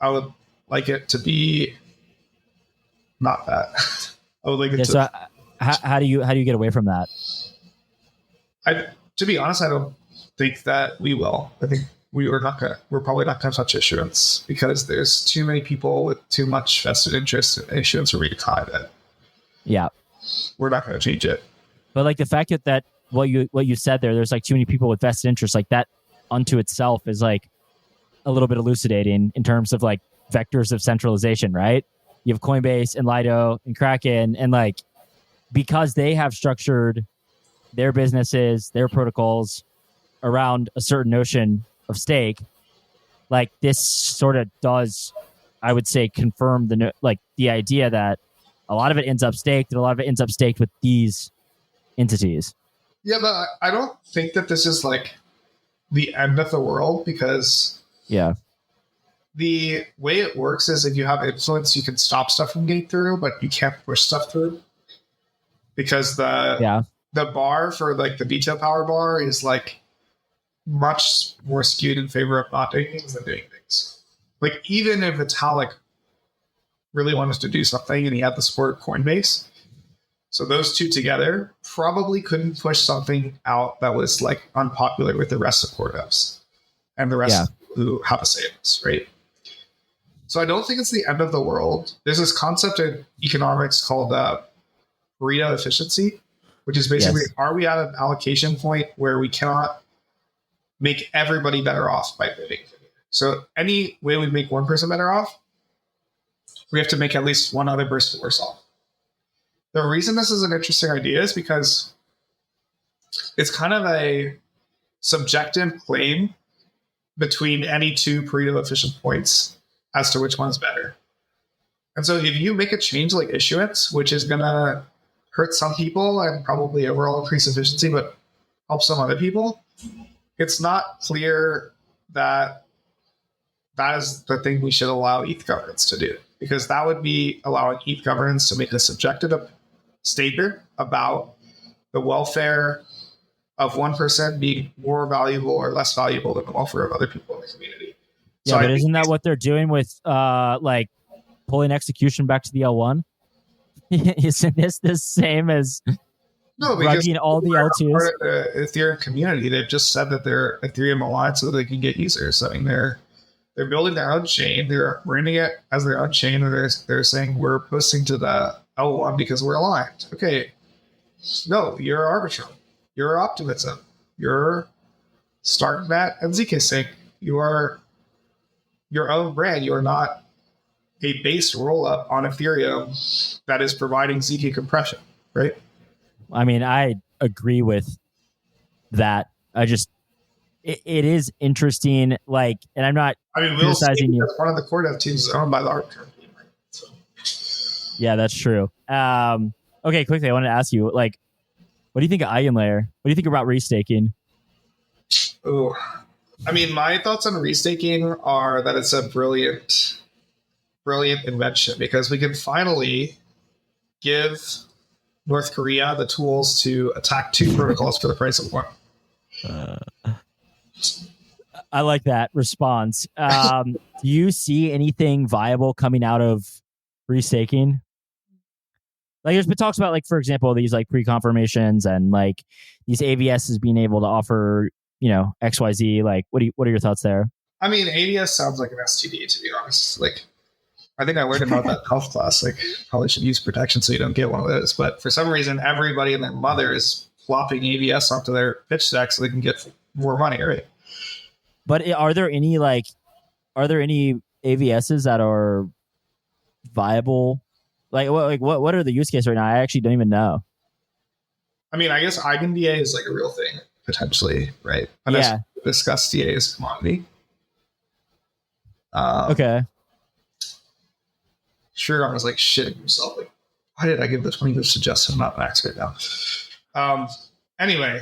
I would like it to be not that. I would like it to. So how do you get away from that? To be honest, I don't think that we will. I think we're probably not going to touch issuance because there's too many people with too much vested interest in issuance or retie that. Yeah, we're not going to change it. But like the fact that what you said there's like too many people with vested interest, like that unto itself is like a little bit elucidating in terms of like vectors of centralization, right? You have Coinbase and Lido and Kraken, and like because they have structured their businesses, their protocols around a certain notion of stake, like this sort of does, I would say, confirm the idea that a lot of it ends up staked and a lot of it ends up staked with these entities. Yeah, but I don't think that this is like the end of the world because the way it works is if you have influence, you can stop stuff from getting through, but you can't push stuff through because the bar for like the veto power bar is like much more skewed in favor of not doing things than doing things. Like even if Vitalik really wanted to do something and he had the support of Coinbase, so those two together probably couldn't push something out that was like unpopular with the rest of Cordeps and the rest who have a say in this, right? So I don't think it's the end of the world. There's this concept in economics called Pareto efficiency, which is basically, are we at an allocation point where we cannot make everybody better off by moving? So any way we make one person better off, we have to make at least one other person worse off. The reason this is an interesting idea is because it's kind of a subjective claim between any two Pareto efficient points as to which one is better. And so if you make a change like issuance, which is going to hurt some people and probably overall increase efficiency, but help some other people, it's not clear that that is the thing we should allow ETH governance to do, because that would be allowing ETH governance to make a subjective statement about the welfare of one person being more valuable or less valuable than the welfare of other people in the community. Yeah, but isn't that what they're doing with like pulling execution back to the L1? Isn't this the same as rugging all the L2s? Part of the Ethereum community, they've just said that they're Ethereum aligned so that they can get users. I mean, they're building their own chain. They're branding it as their own chain, and they're saying we're posting to the L1 because we're aligned. Okay, no, you're Arbitrum, you're Optimism, you're StarkNet and zkSync. You are your own brand. You are not a base rollup on Ethereum that is providing zk compression, right? I mean, I agree with that. It is interesting. Like, and I'm not criticizing you. One of the core dev teams is owned by the Arbitrum team, right? So. Yeah, that's true. Okay, quickly, I wanted to ask you, like, what do you think of EigenLayer? What do you think about restaking? Oh, I mean, my thoughts on restaking are that it's a brilliant invention, because we can finally give North Korea the tools to attack two protocols for the price of one. I like that response. Do you see anything viable coming out of restaking? Like, there's been talks about, like, for example, these like pre-confirmations and like these AVSs being able to offer, you know, XYZ. Like, what are your thoughts there? I mean, AVS sounds like an STD, to be honest. Like, I think I learned about that health class. Like, probably should use protection so you don't get one of those. But for some reason, everybody and their mother is flopping AVS onto their pitch deck so they can get more money, right? But are there any AVSs that are viable? Like what are the use cases right now? I actually don't even know. I mean, I guess EigenDA is like a real thing potentially, right? Unless we discuss DA as a commodity. Okay. Sure, I was like shitting himself. Like, why did I give the 20 to Justin, not Max right now? Anyway,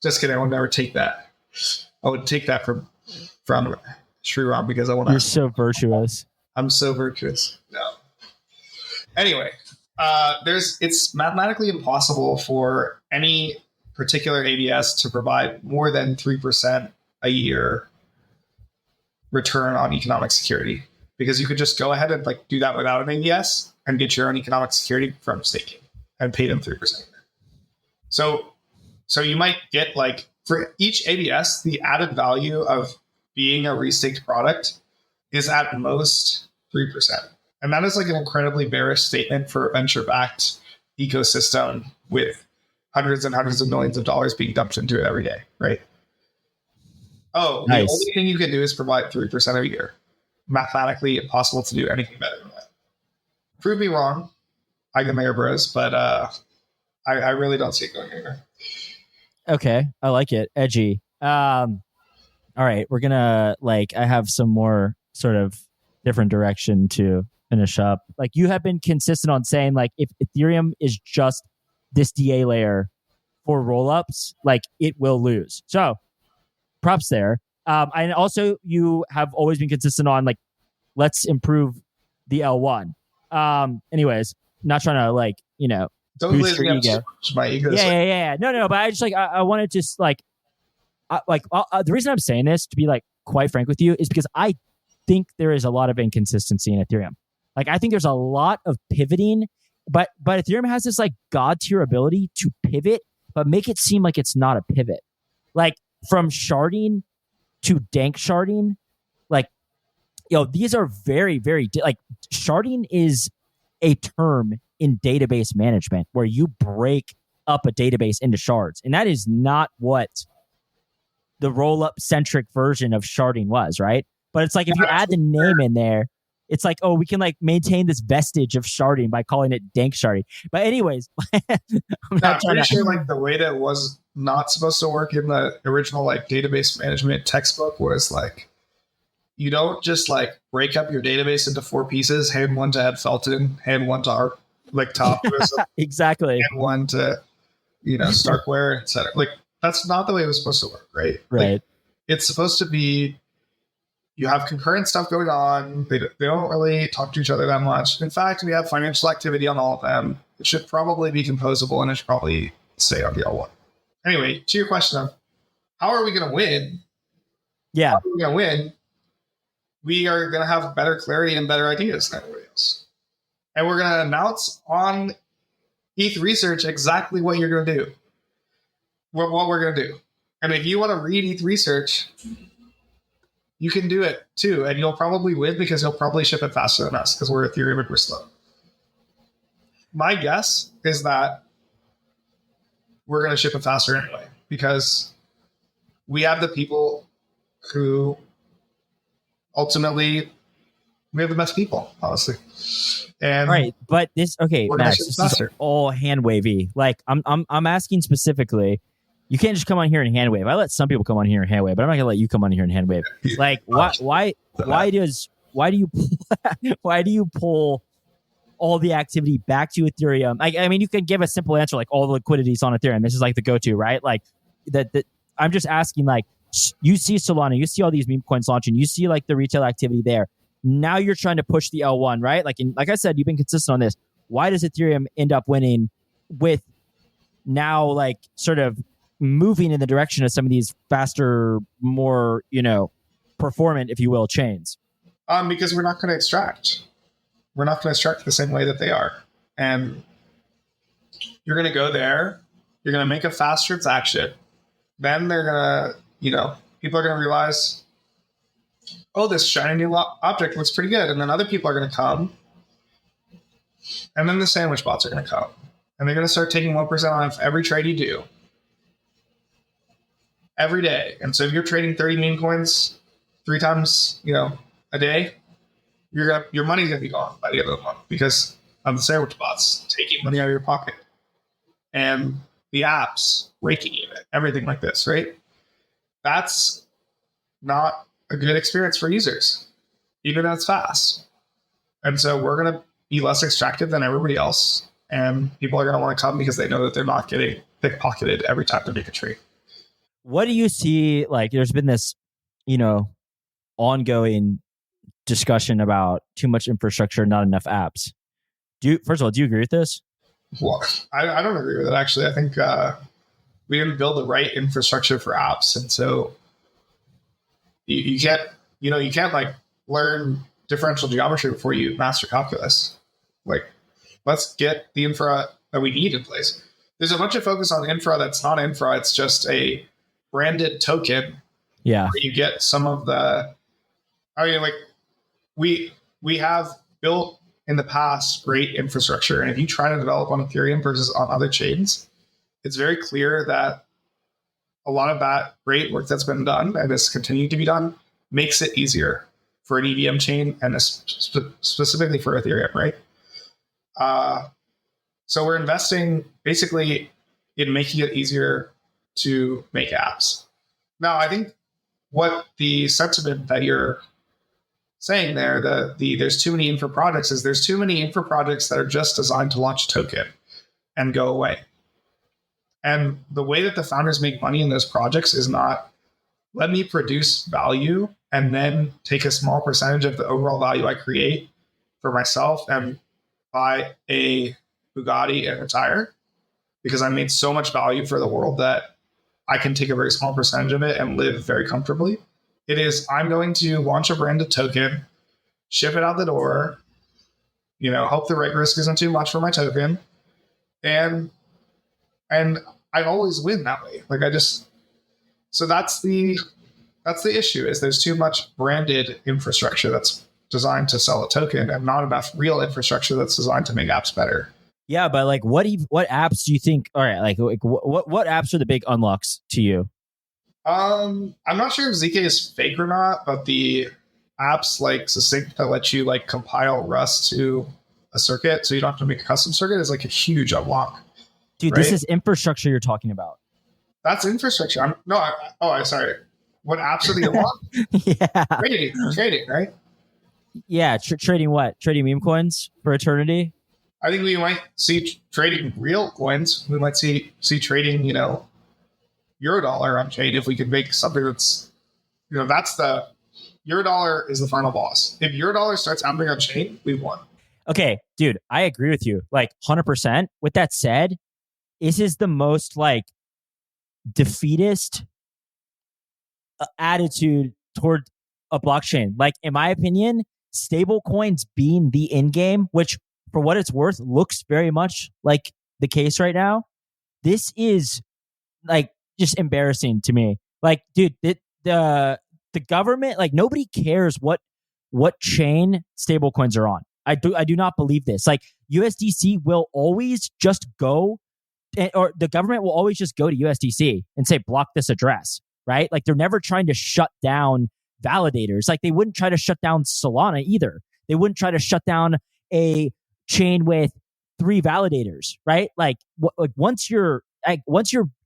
just kidding. I would never take that. I would take that from Sriram because I want to. You're so virtuous. I'm so virtuous. No. Anyway, it's mathematically impossible for any particular ABS to provide more than 3% a year return on economic security, because you could just go ahead and like do that without an ABS and get your own economic security from staking and pay them 3%. So you might get, like, for each ABS, the added value of being a restaked product is at most 3%. And that is like an incredibly bearish statement for a venture-backed ecosystem with hundreds and hundreds of millions of dollars being dumped into it every day, right? Oh, nice. The only thing you can do is provide 3% a year. Mathematically impossible to do anything better than that. Prove me wrong, EigenLayer bros, but I really don't see it going anywhere. Okay, I like it. Edgy. All right, we're gonna, like, I have some more sort of different direction to finish up. Like, you have been consistent on saying, like, if Ethereum is just this DA layer for rollups, like, it will lose. So props there. And also, you have always been consistent on, like, let's improve the L1. Anyways, not trying to, like, you know, don't boost your ego. My ego. Yeah. No. But I just, like, I want to just, like, the reason I'm saying this, to be, like, quite frank with you, is because I think there is a lot of inconsistency in Ethereum. Like, I think there's a lot of pivoting, but Ethereum has this, like, god tier ability to pivot, but make it seem like it's not a pivot. Like, from sharding to dank sharding, like, you know, these are very, very, like, sharding is a term in database management where you break up a database into shards. And that is not what the roll-up centric version of sharding was, right? But it's like, if you add the name in there, it's like, oh, we can, like, maintain this vestige of sharding by calling it dank sharding. But anyways, I'm pretty sure, like, the way that was not supposed to work in the original, like, database management textbook was, like, you don't just, like, break up your database into 4 pieces, hand one to Ed Felton, hand one to top exactly, and one to, you know, Starkware, etc. Like, that's not the way it was supposed to work, right? Right. Like, it's supposed to be you have concurrent stuff going on. They don't really talk to each other that much. In fact, we have financial activity on all of them. It should probably be composable, and it should probably stay on the L1. Anyway, to your question of how are we going to win? Yeah. How are we going to win? We are going to have better clarity and better ideas than everybody else. And we're going to announce on ETH Research exactly what you're going to do, what we're going to do. And if you want to read ETH Research, you can do it too. And you'll probably win because you'll probably ship it faster than us because we're Ethereum and we're slow. My guess is that we're going to ship it faster anyway because we have the people who ultimately, we have the best people, honestly. And right, but this Max, this is all hand wavy. Like I'm asking specifically. You can't just come on here and hand wave. I let some people come on here and hand wave, but I'm not gonna let you come on here and hand wave. Like, why do you pull all the activity back to Ethereum? I mean, you can give a simple answer like all the liquidity is on Ethereum. This is like the go-to, right? Like that. I'm just asking. Like, you see Solana, you see all these meme coins launching, you see like the retail activity there. Now you're trying to push the L1, right? Like I said, you've been consistent on this. Why does Ethereum end up winning with now like sort of moving in the direction of some of these faster, more, performant, if you will, chains? Because we're not going to extract. We're not going to extract the same way that they are. And you're going to go there. You're going to make a fast transaction. Then they're going to, people are going to realize, oh, this shiny new object looks pretty good. And then other people are going to come. And then the sandwich bots are going to come. And they're going to start taking 1% off every trade you do. Every day. And so if you're trading 30 meme coins 3 times, a day, your money's going to be gone by the end of the month because of the sandwich bots taking money out of your pocket and the apps raking you, everything like this, right? That's not a good experience for users, even though it's fast. And so we're going to be less extractive than everybody else. And people are going to want to come because they know that they're not getting pickpocketed every time they make a trade. What do you see? Like, there's been this, ongoing discussion about too much infrastructure, not enough apps. First of all, do you agree with this? Well, I don't agree with it, actually. I think we didn't build the right infrastructure for apps. And so you can't like learn differential geometry before you master calculus. Like, let's get the infra that we need in place. There's a bunch of focus on infra that's not infra. It's just a branded token. Yeah. Where you get some of the, we have built in the past great infrastructure. And if you try to develop on Ethereum versus on other chains, it's very clear that a lot of that great work that's been done and is continuing to be done makes it easier for an EVM chain and specifically for Ethereum, right? So we're investing basically in making it easier to make apps. Now, I think what the sentiment that you're saying there, there's too many infra projects, is there's too many infra projects that are just designed to launch a token and go away. And the way that the founders make money in those projects is not, let me produce value and then take a small percentage of the overall value I create for myself and buy a Bugatti and retire, because I made so much value for the world that I can take a very small percentage of it and live very comfortably. It is, I'm going to launch a branded token, ship it out the door, hope the rate risk isn't too much for my token. And I always win that way. So that's the issue, is there's too much branded infrastructure that's designed to sell a token and not enough real infrastructure that's designed to make apps better. Yeah, but like, what apps do you think? All right, like what apps are the big unlocks to you? I'm not sure if ZK is fake or not, but the apps like Succinct that let you like compile Rust to a circuit, so you don't have to make a custom circuit, is like a huge unlock. Dude, right? This is infrastructure you're talking about. That's infrastructure. I'm sorry. What apps are the unlock? Yeah, trading, right? Yeah, trading what? Trading meme coins for eternity. I think we might see trading real coins. We might see trading, Eurodollar on chain if we could make something that's, that's the Eurodollar is the final boss. If Eurodollar starts happening on chain, we won. Okay, dude, I agree with you, like 100%. With that said, this is the most like defeatist attitude toward a blockchain. Like, in my opinion, stable coins being the end game, which for what it's worth looks very much like the case right now. This is like just embarrassing to me. Like, dude, the government, like, nobody cares what chain stable coins are on. I do not believe this. Like, USDC will always just go, or the government will always just go to USDC and say, block this address, right? Like, they're never trying to shut down validators. Like, they wouldn't try to shut down Solana either. They wouldn't try to shut down a chain with 3 validators, right? Like, once you're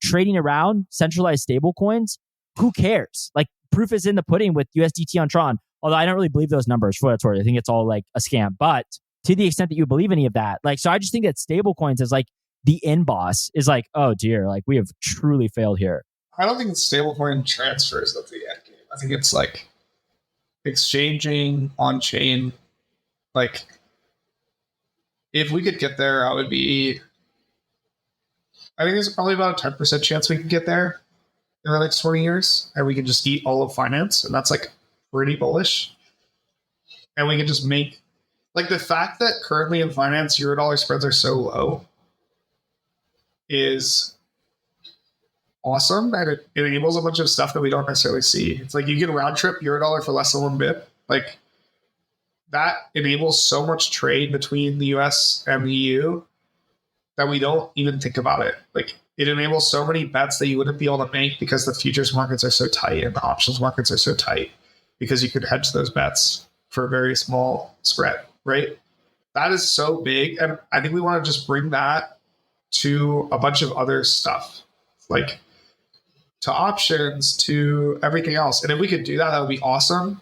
trading around centralized stable coins, who cares? Like, proof is in the pudding with USDT on Tron. Although I don't really believe those numbers for what it's worth. I think it's all like a scam. But to the extent that you believe any of that, like, so I just think that stable coins is like the end boss is like, oh dear, like, we have truly failed here. I don't think it's stablecoin transfers that's the end game. I think it's like exchanging on chain. Like, if we could get there, I think there's probably about a 10% chance we can get there in the next 20 years, and we can just eat all of finance, and that's like pretty bullish. And we can just make, like, the fact that currently in finance Eurodollar spreads are so low is awesome, and it enables a bunch of stuff that we don't necessarily see. It's like you get a round trip Eurodollar for less than 1 bit. Like, that enables so much trade between the US and the EU that we don't even think about it. Like, it enables so many bets that you wouldn't be able to make because the futures markets are so tight and the options markets are so tight, because you could hedge those bets for a very small spread, right? That is so big. And I think we want to just bring that to a bunch of other stuff, like to options, to everything else. And if we could do that, that would be awesome.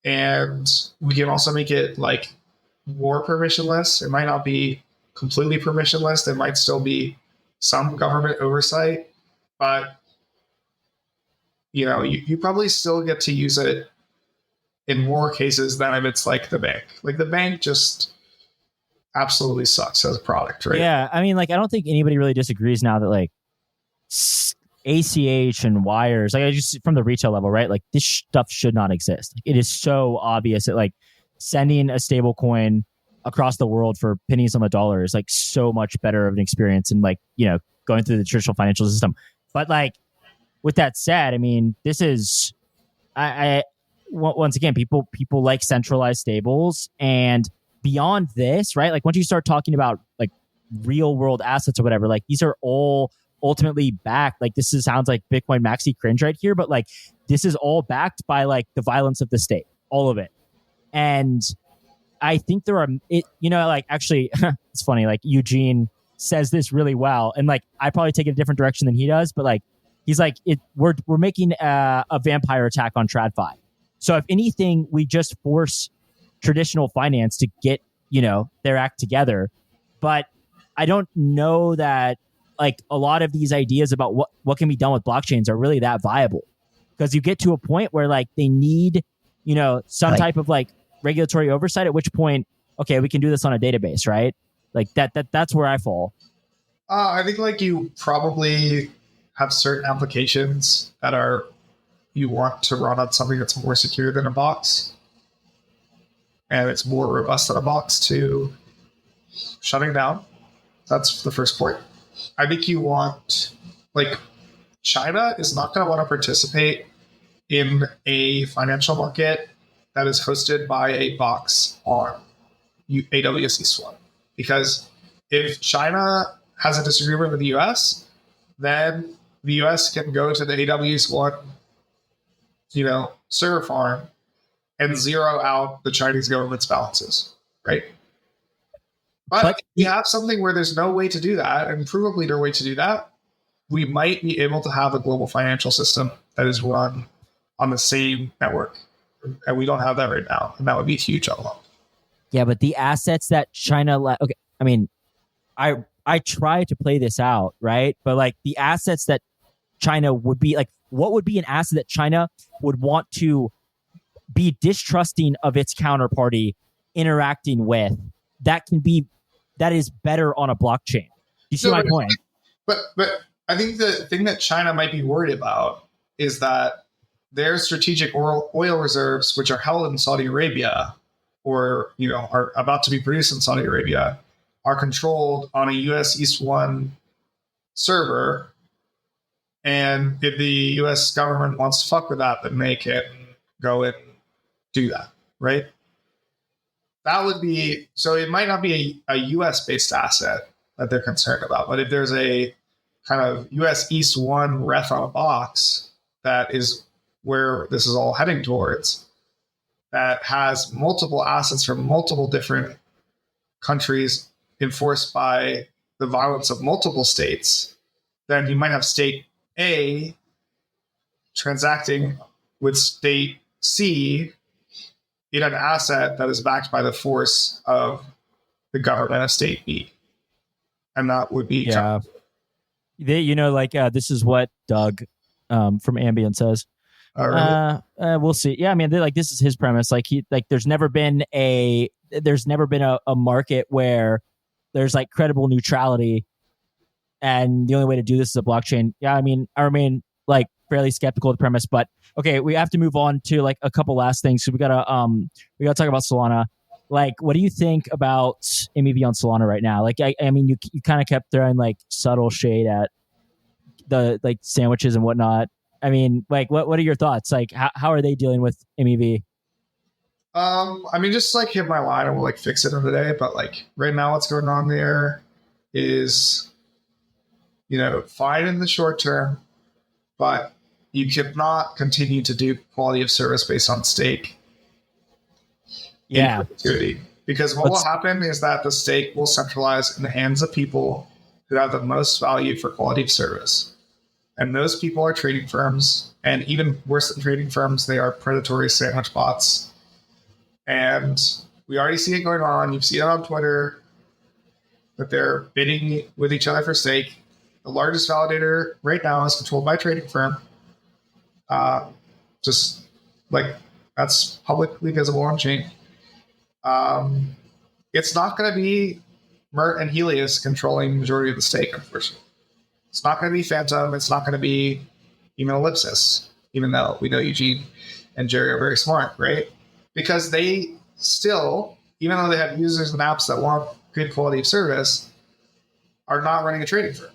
And we can also make it like more permissionless. It might not be completely permissionless. There might still be some government oversight, but you probably still get to use it in more cases than if it's like the bank. Like, the bank just absolutely sucks as a product, right? Yeah, I mean, like, I don't think anybody really disagrees now that like ACH and wires, like, I just from the retail level, right? Like, this stuff should not exist. Like, it is so obvious that like sending a stable coin across the world for pennies on the dollar is like so much better of an experience than like, going through the traditional financial system. But like, with that said, I mean, this is, once again, people like centralized stables, and beyond this, right? Like, once you start talking about like real world assets or whatever, like, these are all ultimately backed. Like, sounds like Bitcoin maxi cringe right here, but like, this is all backed by like the violence of the state, all of it. And I think there are, like, actually, it's funny, like, Eugene says this really well, and like, I probably take it a different direction than he does, but like, he's like, we're making a vampire attack on TradFi. So if anything, we just force traditional finance to get, their act together. But I don't know that like a lot of these ideas about what can be done with blockchains are really that viable, because you get to a point where like they need, some type of like regulatory oversight, at which point, okay, we can do this on a database, right? Like that's where I fall. I think like you probably have certain applications that you want to run on something that's more secure than a box, and it's more robust than a box to shutting down. That's the first point. I think you want, like, China is not going to want to participate in a financial market that is hosted by a box on AWS Swap. Because if China has a disagreement with the US, then the US can go to the AWS one, server farm and zero out the Chinese government's balances, right? But if you have something where there's no way to do that, and provably no way to do that, we might be able to have a global financial system that is run on the same network. And we don't have that right now. And that would be huge unlock. Yeah, but the assets that China, okay, I mean, I try to play this out, right? But like, the assets that China would be like, what would be an asset that China would want to be distrusting of its counterparty interacting with, that is better on a blockchain. You see my point? But I think the thing that China might be worried about is that their strategic oil reserves, which are held in Saudi Arabia, or are about to be produced in Saudi Arabia, are controlled on a US East 1 server. And if the US government wants to fuck with that, then they can go and do that, right? That would be, so it might not be a US based asset that they're concerned about, but if there's a kind of US East 1 ref on a box, that is where this is all heading towards, that has multiple assets from multiple different countries enforced by the violence of multiple states, then you might have state A transacting with state C in an asset that is backed by the force of the government of state B. And that would be... Yeah. This is what Doug from Ambient says. Oh, really? We'll see. Yeah, I mean, this is his premise. There's never been a market where there's like credible neutrality, and the only way to do this is a blockchain. Yeah, I mean, I remain like fairly skeptical of the premise, but okay, we have to move on to like a couple last things. So we gotta talk about Solana. Like, what do you think about MEV on Solana right now? Like, I mean, you kind of kept throwing like subtle shade at the like sandwiches and whatnot. I mean, like, what are your thoughts? Like, how are they dealing with MEV? I mean, just like hit my line and we'll like fix it in the day. But like right now, what's going on there is, fine in the short term, but you cannot continue to do quality of service based on stake. Yeah. Because what will happen is that the stake will centralize in the hands of people who have the most value for quality of service. And those people are trading firms. And even worse than trading firms, they are predatory sandwich bots. And we already see it going on. You've seen it on Twitter that they're bidding with each other for stake. The largest validator right now is controlled by a trading firm. Just like that's publicly visible on chain. It's not going to be Mert and Helios controlling the majority of the stake, unfortunately. It's not going to be Phantom. It's not going to be even Ellipsis, even though we know Eugene and Jerry are very smart, right? Because they still, even though they have users and apps that want good quality of service, are not running a trading firm.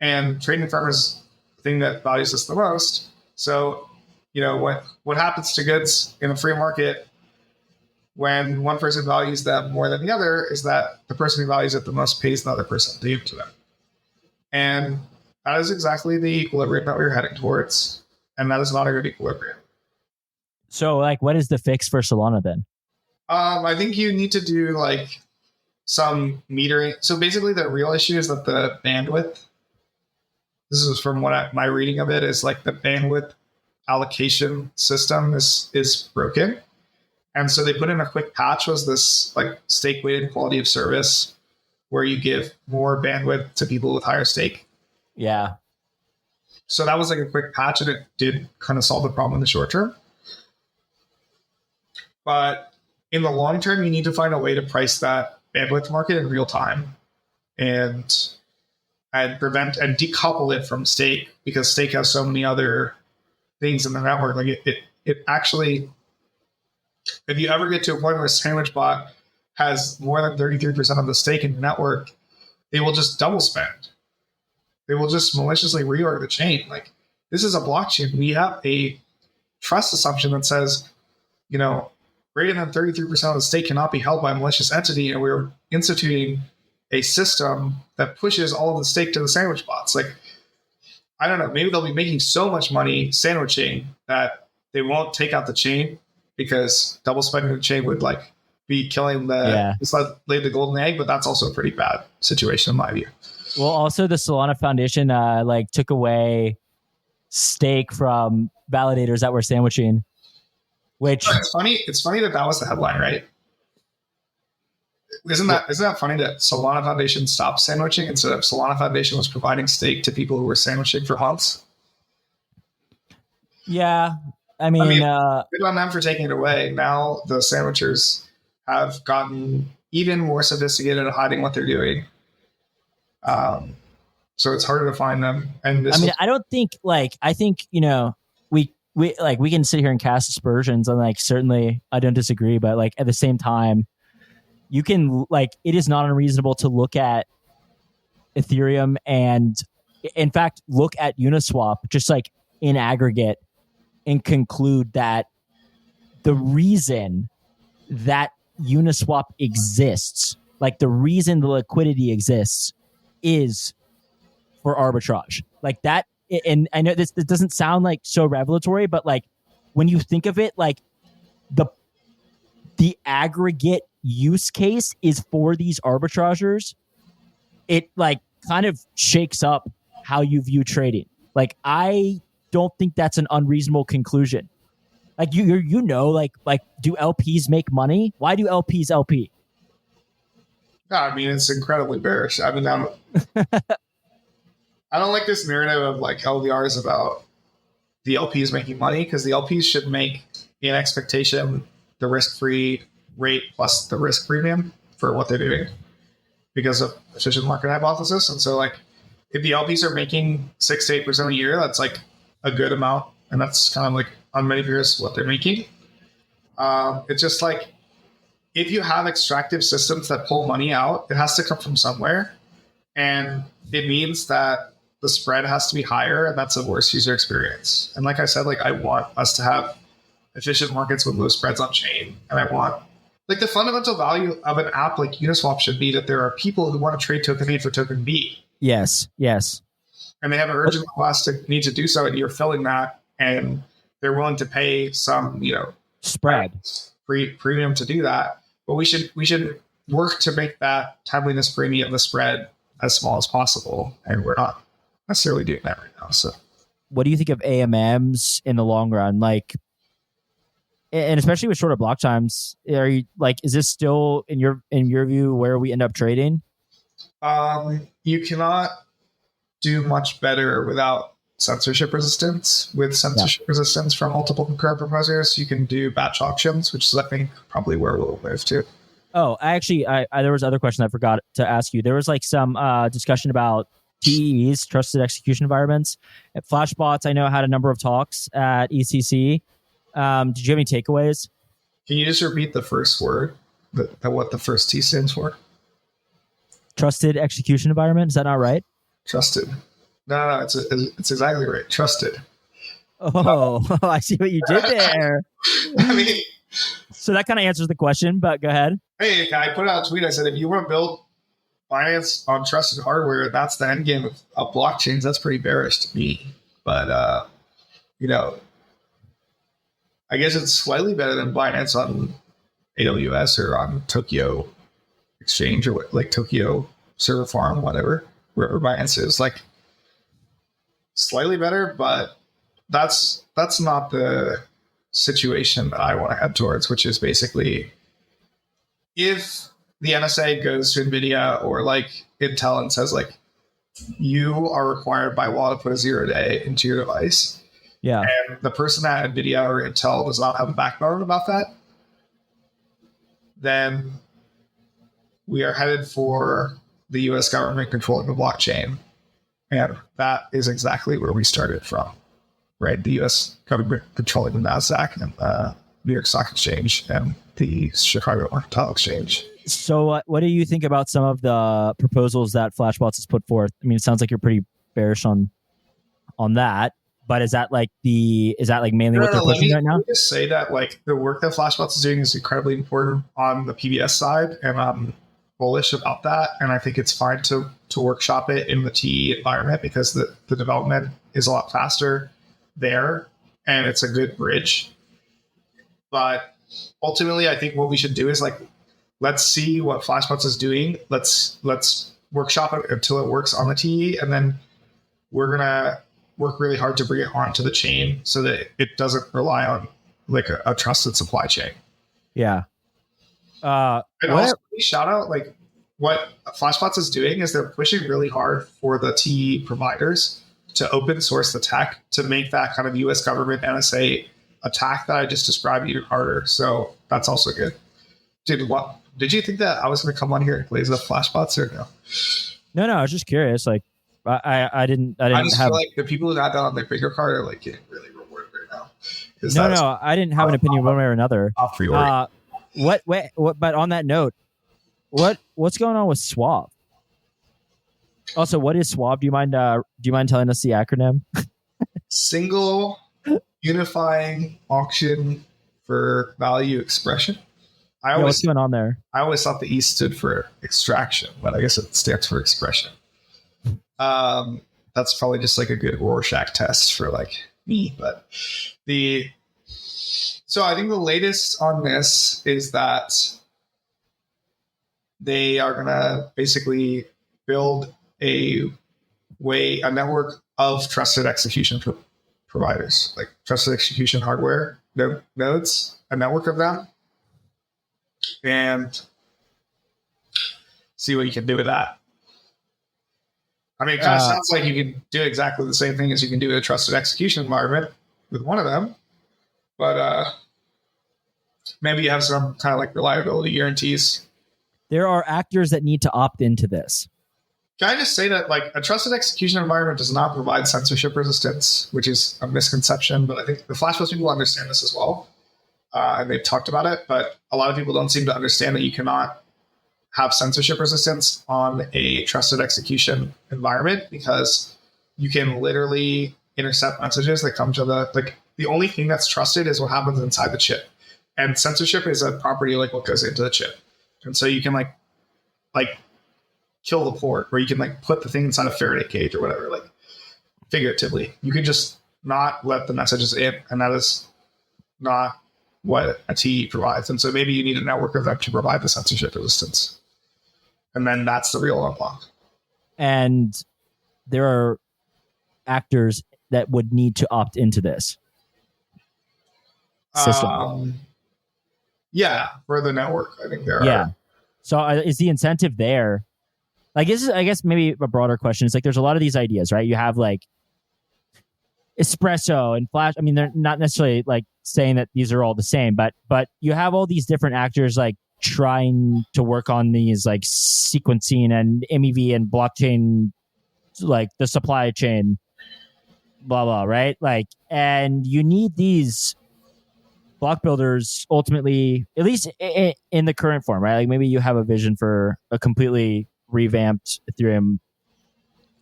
And trading firm is the thing that values this the most. So, what happens to goods in a free market when one person values them more than the other is that the person who values it the most pays the other person to give it to them. And that is exactly the equilibrium that we're heading towards. And that is not a good equilibrium. So, like, what is the fix for Solana then? I think you need to do like some metering. So basically the real issue is that the bandwidth, this is from what my reading of it, is like the bandwidth allocation system is broken. And so they put in a quick patch, was this like stake weighted quality of service where you give more bandwidth to people with higher stake. Yeah. So that was like a quick patch and it did kind of solve the problem in the short term. But in the long term, you need to find a way to price that bandwidth market in real time and prevent and decouple it from stake, because stake has so many other things in the network. Like it actually, if you ever get to a point where a sandwich bot has more than 33% of the stake in the network, they will just double spend. They will just maliciously reorg the chain. Like, this is a blockchain. We have a trust assumption that says, greater than 33% of the stake cannot be held by a malicious entity, and we're instituting a system that pushes all of the stake to the sandwich bots. Like, I don't know, maybe they'll be making so much money sandwiching that they won't take out the chain, because double spending the chain would like be killing lay the golden egg, but that's also a pretty bad situation in my view. Well, also the Solana Foundation took away stake from validators that were sandwiching. Which it's funny that was the headline, right? Isn't that funny that Solana Foundation stopped sandwiching instead of Solana Foundation was providing stake to people who were sandwiching for months? Yeah. I mean, good on them for taking it away. Now the sandwichers have gotten even more sophisticated at hiding what they're doing. So it's harder to find them. And I don't think I think, we can sit here and cast aspersions and certainly I don't disagree, but at the same time, you can it is not unreasonable to look at Ethereum and in fact look at Uniswap just in aggregate and conclude that the reason that Uniswap exists, the reason the liquidity exists, is for arbitrage. That, and I know this doesn't sound so revelatory, but when you think of it, the aggregate use case is for these arbitrageurs. It kind of shakes up how you view trading. I don't think that's an unreasonable conclusion. Do LPs make money? Why do LPs LP? I mean, it's incredibly bearish. I mean, I don't like this narrative of LDRs about the LPs making money, because the LPs should make in expectation the risk-free rate plus the risk premium for what they're doing because of efficient market hypothesis. And so if the LPs are making 6 to 8% a year, that's a good amount. And that's kind of on many peers what they're making. It's just if you have extractive systems that pull money out, it has to come from somewhere. And it means that the spread has to be higher, and that's a worse user experience. And like I said, I want us to have efficient markets with low spreads on chain. And I want the fundamental value of an app like Uniswap should be that there are people who want to trade token A for token B. Yes. And they have an urgent request to need to do so, and you're filling that, and they're willing to pay some, spread premium to do that. But we should work to make that timeliness premium, the spread, as small as possible, and we're not necessarily doing that right now. So, what do you think of AMMs in the long run? And especially with shorter block times, are you is this still in your view where we end up trading? You cannot do much better without censorship resistance. With censorship resistance from multiple concurrent proposers, you can do batch auctions, which is I think probably where we'll move to. Oh, I there was other question I forgot to ask you. There was some discussion about TEEs, trusted execution environments. At Flashbots, I know had a number of talks at ECC. Did you have any takeaways? Can you just repeat the first word, what the first T stands for? Trusted execution environment. Is that not right? Trusted. No, it's exactly right. Trusted. Oh, I see what you did there. I mean, so that kind of answers the question, but go ahead. Hey, I put out a tweet. I said, if you want to build finance on trusted hardware, that's the end game of blockchains. That's pretty bearish to me. But, I guess it's slightly better than Binance on AWS or on Tokyo Exchange or Tokyo Server Farm, wherever Binance is. Slightly better, but that's not the situation that I want to head towards, which is basically if the NSA goes to NVIDIA or Intel and says you are required by law to put a 0-day into your device. Yeah. And the person at NVIDIA or Intel does not have a backbone about that, then we are headed for the US government controlling the blockchain. And that is exactly where we started from, right? The US government controlling the NASDAQ and the New York Stock Exchange and the Chicago Mercantile Exchange. So what do you think about some of the proposals that Flashbots has put forth? I mean, it sounds like you're pretty bearish on that. But is that mainly what they're pushing right now? Let me just say that the work that Flashbots is doing is incredibly important on the PBS side, and I'm bullish about that. And I think it's fine to workshop it in the TE environment because the development is a lot faster there, and it's a good bridge. But ultimately, I think what we should do is let's see what Flashbots is doing. Let's workshop it until it works on the TE, and then we're gonna work really hard to bring it onto the chain so that it doesn't rely on a trusted supply chain. Yeah. And also shout out what Flashbots is doing is they're pushing really hard for the TE providers to open source the tech to make that kind of US government NSA attack that I just described even harder. So that's also good. Dude, what did you think that I was going to come on here and blaze up flashbots or no? No, I was just curious. Like, I didn't I just have. feel like the people who got that on their finger card are like getting really rewarded right now. No, I didn't have an opinion one way or another. Off priority. What? But on that note, what's going on with SUAVE? Also, what is SUAVE? Do you mind telling us the acronym? Single unifying auction for value expression. What's going on there? I always thought the E stood for extraction, but I guess it stands for expression. That's probably just like a good Rorschach test for like me. But so I think the latest on this is that they are gonna basically build a network of trusted execution providers, like trusted execution hardware nodes, a network of them, and see what you can do with that. I mean, it kind of sounds like you can do exactly the same thing as you can do with a trusted execution environment with one of them, but maybe you have some kind of like reliability guarantees. There are actors that need to opt into this. Can I just say that like a trusted execution environment does not provide censorship resistance, which is a misconception, but I think the Flashbots people understand this as well. And they've talked about it, but a lot of people don't seem to understand that you cannot have censorship resistance on a trusted execution environment because you can literally intercept messages that come to the only thing that's trusted is what happens inside the chip. And censorship is a property like what goes into the chip. And so you can like kill the port, or you can like put the thing inside a Faraday cage or whatever, like figuratively. You can just not let the messages in, and that is not what a TE provides. And so maybe you need a network of them to provide the censorship resistance. And then that's the real unlock. And there are actors that would need to opt into this system. Yeah, for the network, I think there are. So is the incentive there? Like, this is, I guess, maybe a broader question. It's like there's a lot of these ideas, right? You have like espresso and flash. I mean, they're not necessarily like saying that these are all the same, but you have all these different actors like trying to work on these like sequencing and MEV and blockchain, like the supply chain, blah, blah, right? Like, and you need these block builders ultimately, at least in the current form, right? Like maybe you have a vision for a completely revamped Ethereum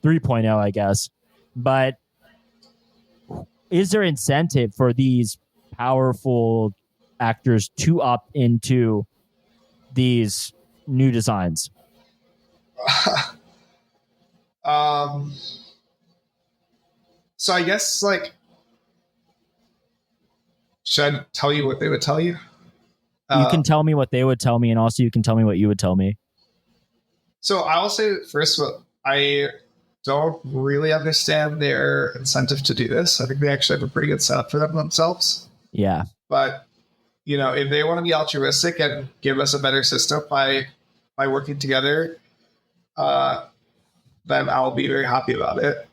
3.0, I guess. But is there incentive for these powerful actors to opt into these new designs? So I guess like, should I tell you what they would tell you? You can tell me what they would tell me, and also you can tell me what you would tell me. So I will say first, I don't really understand their incentive to do this. I think they actually have a pretty good setup for themselves. Yeah. But, you know, if they want to be altruistic and give us a better system by working together, then I'll be very happy about it.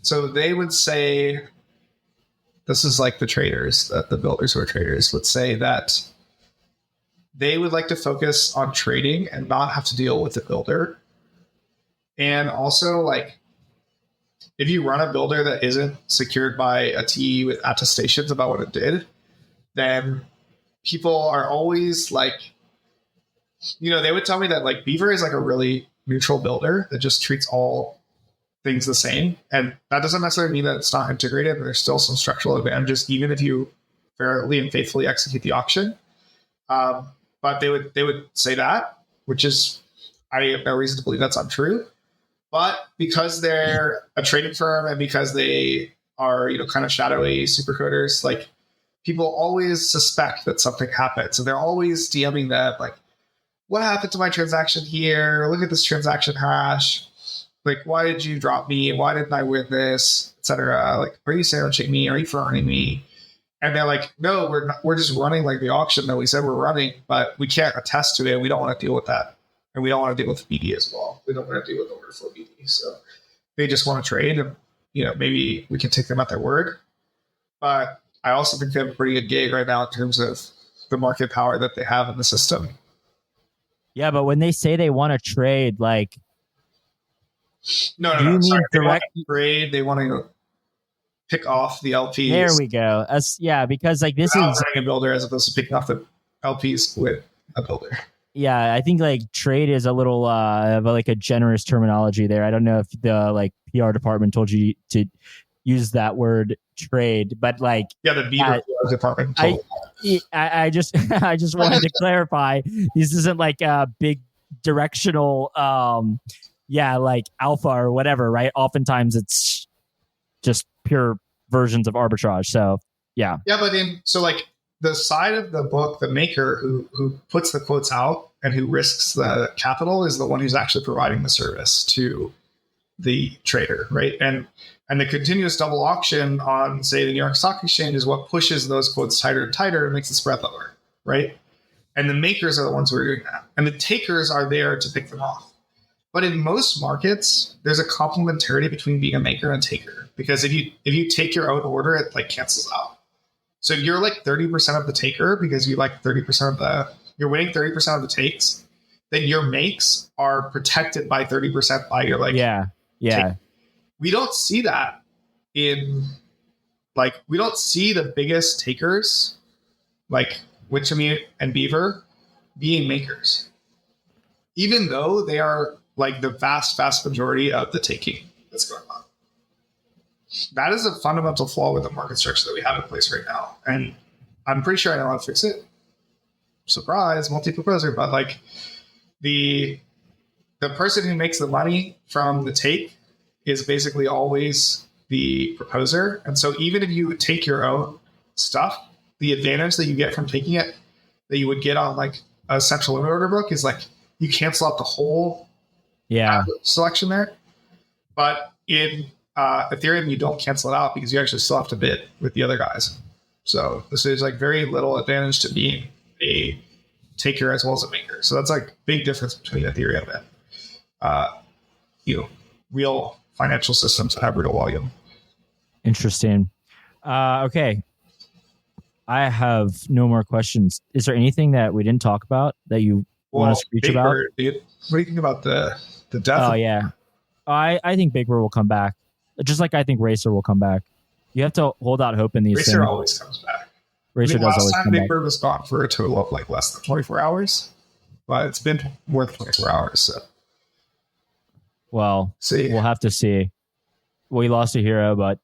So they would say, this is like the traders, the builders who are traders would say that they would like to focus on trading and not have to deal with the builder. And also, like, if you run a builder that isn't secured by a TE with attestations about what it did, then people are always like, you know, they would tell me that like Beaver is like a really neutral builder that just treats all things the same. And that doesn't necessarily mean that it's not integrated. There's still some structural advantages, even if you fairly and faithfully execute the auction. But they would say that, which is, I have no reason to believe that's untrue. But because they're a trading firm and because they are, you know, kind of shadowy supercoders, like people always suspect that something happened. So they're always DMing them like, what happened to my transaction here? Look at this transaction hash. Like, why did you drop me? Why didn't I win this? Etc. Like, are you sandwiching me? Are you fronting me? And they're like, no, we're just running like the auction that we said we're running, but we can't attest to it. We don't want to deal with that. And we don't want to deal with BD as well. We don't want to deal with order flow BD. So they just want to trade, and, you know, maybe we can take them at their word. But I also think they have a pretty good gig right now in terms of the market power that they have in the system. Yeah, but when they say they want to trade, like, No. do you mean They want direct? to trade. They want to pick off the LPs. There we go. Because like this without is running a builder as opposed to picking off the LPs with a builder. Yeah, I think like trade is a little like a generous terminology there. I don't know if the like PR department told you to use that word trade, but like the Beaver department. I just I just wanted to clarify. This isn't like a big directional like alpha or whatever, right? Oftentimes it's just pure versions of arbitrage. So yeah. Yeah, but like the side of the book, the maker who puts the quotes out and who risks the capital is the one who's actually providing the service to the trader, right? And the continuous double auction on, say, the New York Stock Exchange is what pushes those quotes tighter and tighter and makes the spread lower, right? And the makers are the ones who are doing that. And the takers are there to pick them off. But in most markets, there's a complementarity between being a maker and taker. Because if you take your own order, it like cancels out. So if you're like 30% of the taker because you like 30% of you're winning 30% of the takes, then your makes are protected by 30% by your like take. We don't see that we don't see the biggest takers like Witchamy and Beaver being makers, even though they are like the vast majority of the taking that's going on. That is a fundamental flaw with the market structure that we have in place right now. And I'm pretty sure I know how to fix it. Surprise, multi-proposer, but like the person who makes the money from the take is basically always the proposer. And so even if you take your own stuff, the advantage that you get from taking it that you would get on like a central limit order book is like you cancel out the whole selection there. But in Ethereum, you don't cancel it out because you actually still have to bid with the other guys. So this is like very little advantage to being a taker as well as a maker. So that's like big difference between Ethereum and real financial systems that have real volume. Interesting. Okay. I have no more questions. Is there anything that we didn't talk about that you want to screech about? Dude, what do you think about the death? Oh, yeah. I think Big Bird will come back. Just like I think Racer will come back. You have to hold out hope in these Racer things. always comes back. Racer does always come back. Big Bird was gone for a total of like less than 24 hours. But it's been more than 24 hours. So. Well, we'll have to see. We lost a hero, but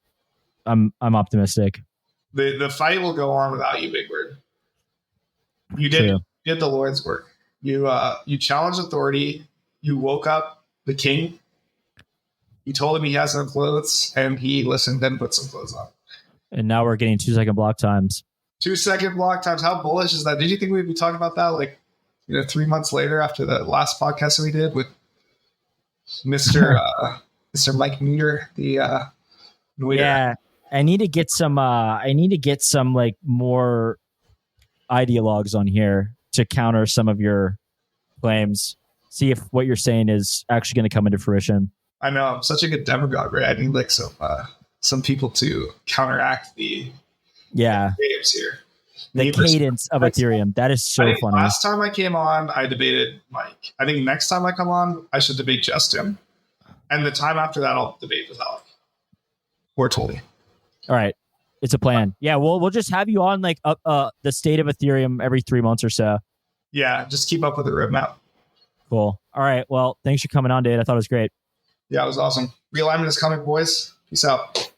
I'm optimistic. The fight will go on without you, Big Bird. You did the Lord's work. You challenged authority. You woke up the king. You told him he has no clothes, and he listened and put some clothes on. And now we're getting 2-second block times. 2-second block times. How bullish is that? Did you think we'd be talking about that like 3 months later after the last podcast that we did with Mr. Mr. Mike Meter, the Noiter? Yeah, I need to get some like more ideologues on here to counter some of your claims. See if what you're saying is actually going to come into fruition. I know, I'm such a good demagogue, right? I need like some people to counteract the creatives here. The cadence of Ethereum. That is so funny. Last time I came on, I debated Mike. I think next time I come on, I should debate Justin. And the time after that, I'll debate with Alec. Or Tolly. All right. It's a plan. Yeah, we'll just have you on like the state of Ethereum every 3 months or so. Yeah, just keep up with the roadmap. Cool. All right. Well, thanks for coming on, Dave. I thought it was great. Yeah, it was awesome. Realignment is coming, boys. Peace out.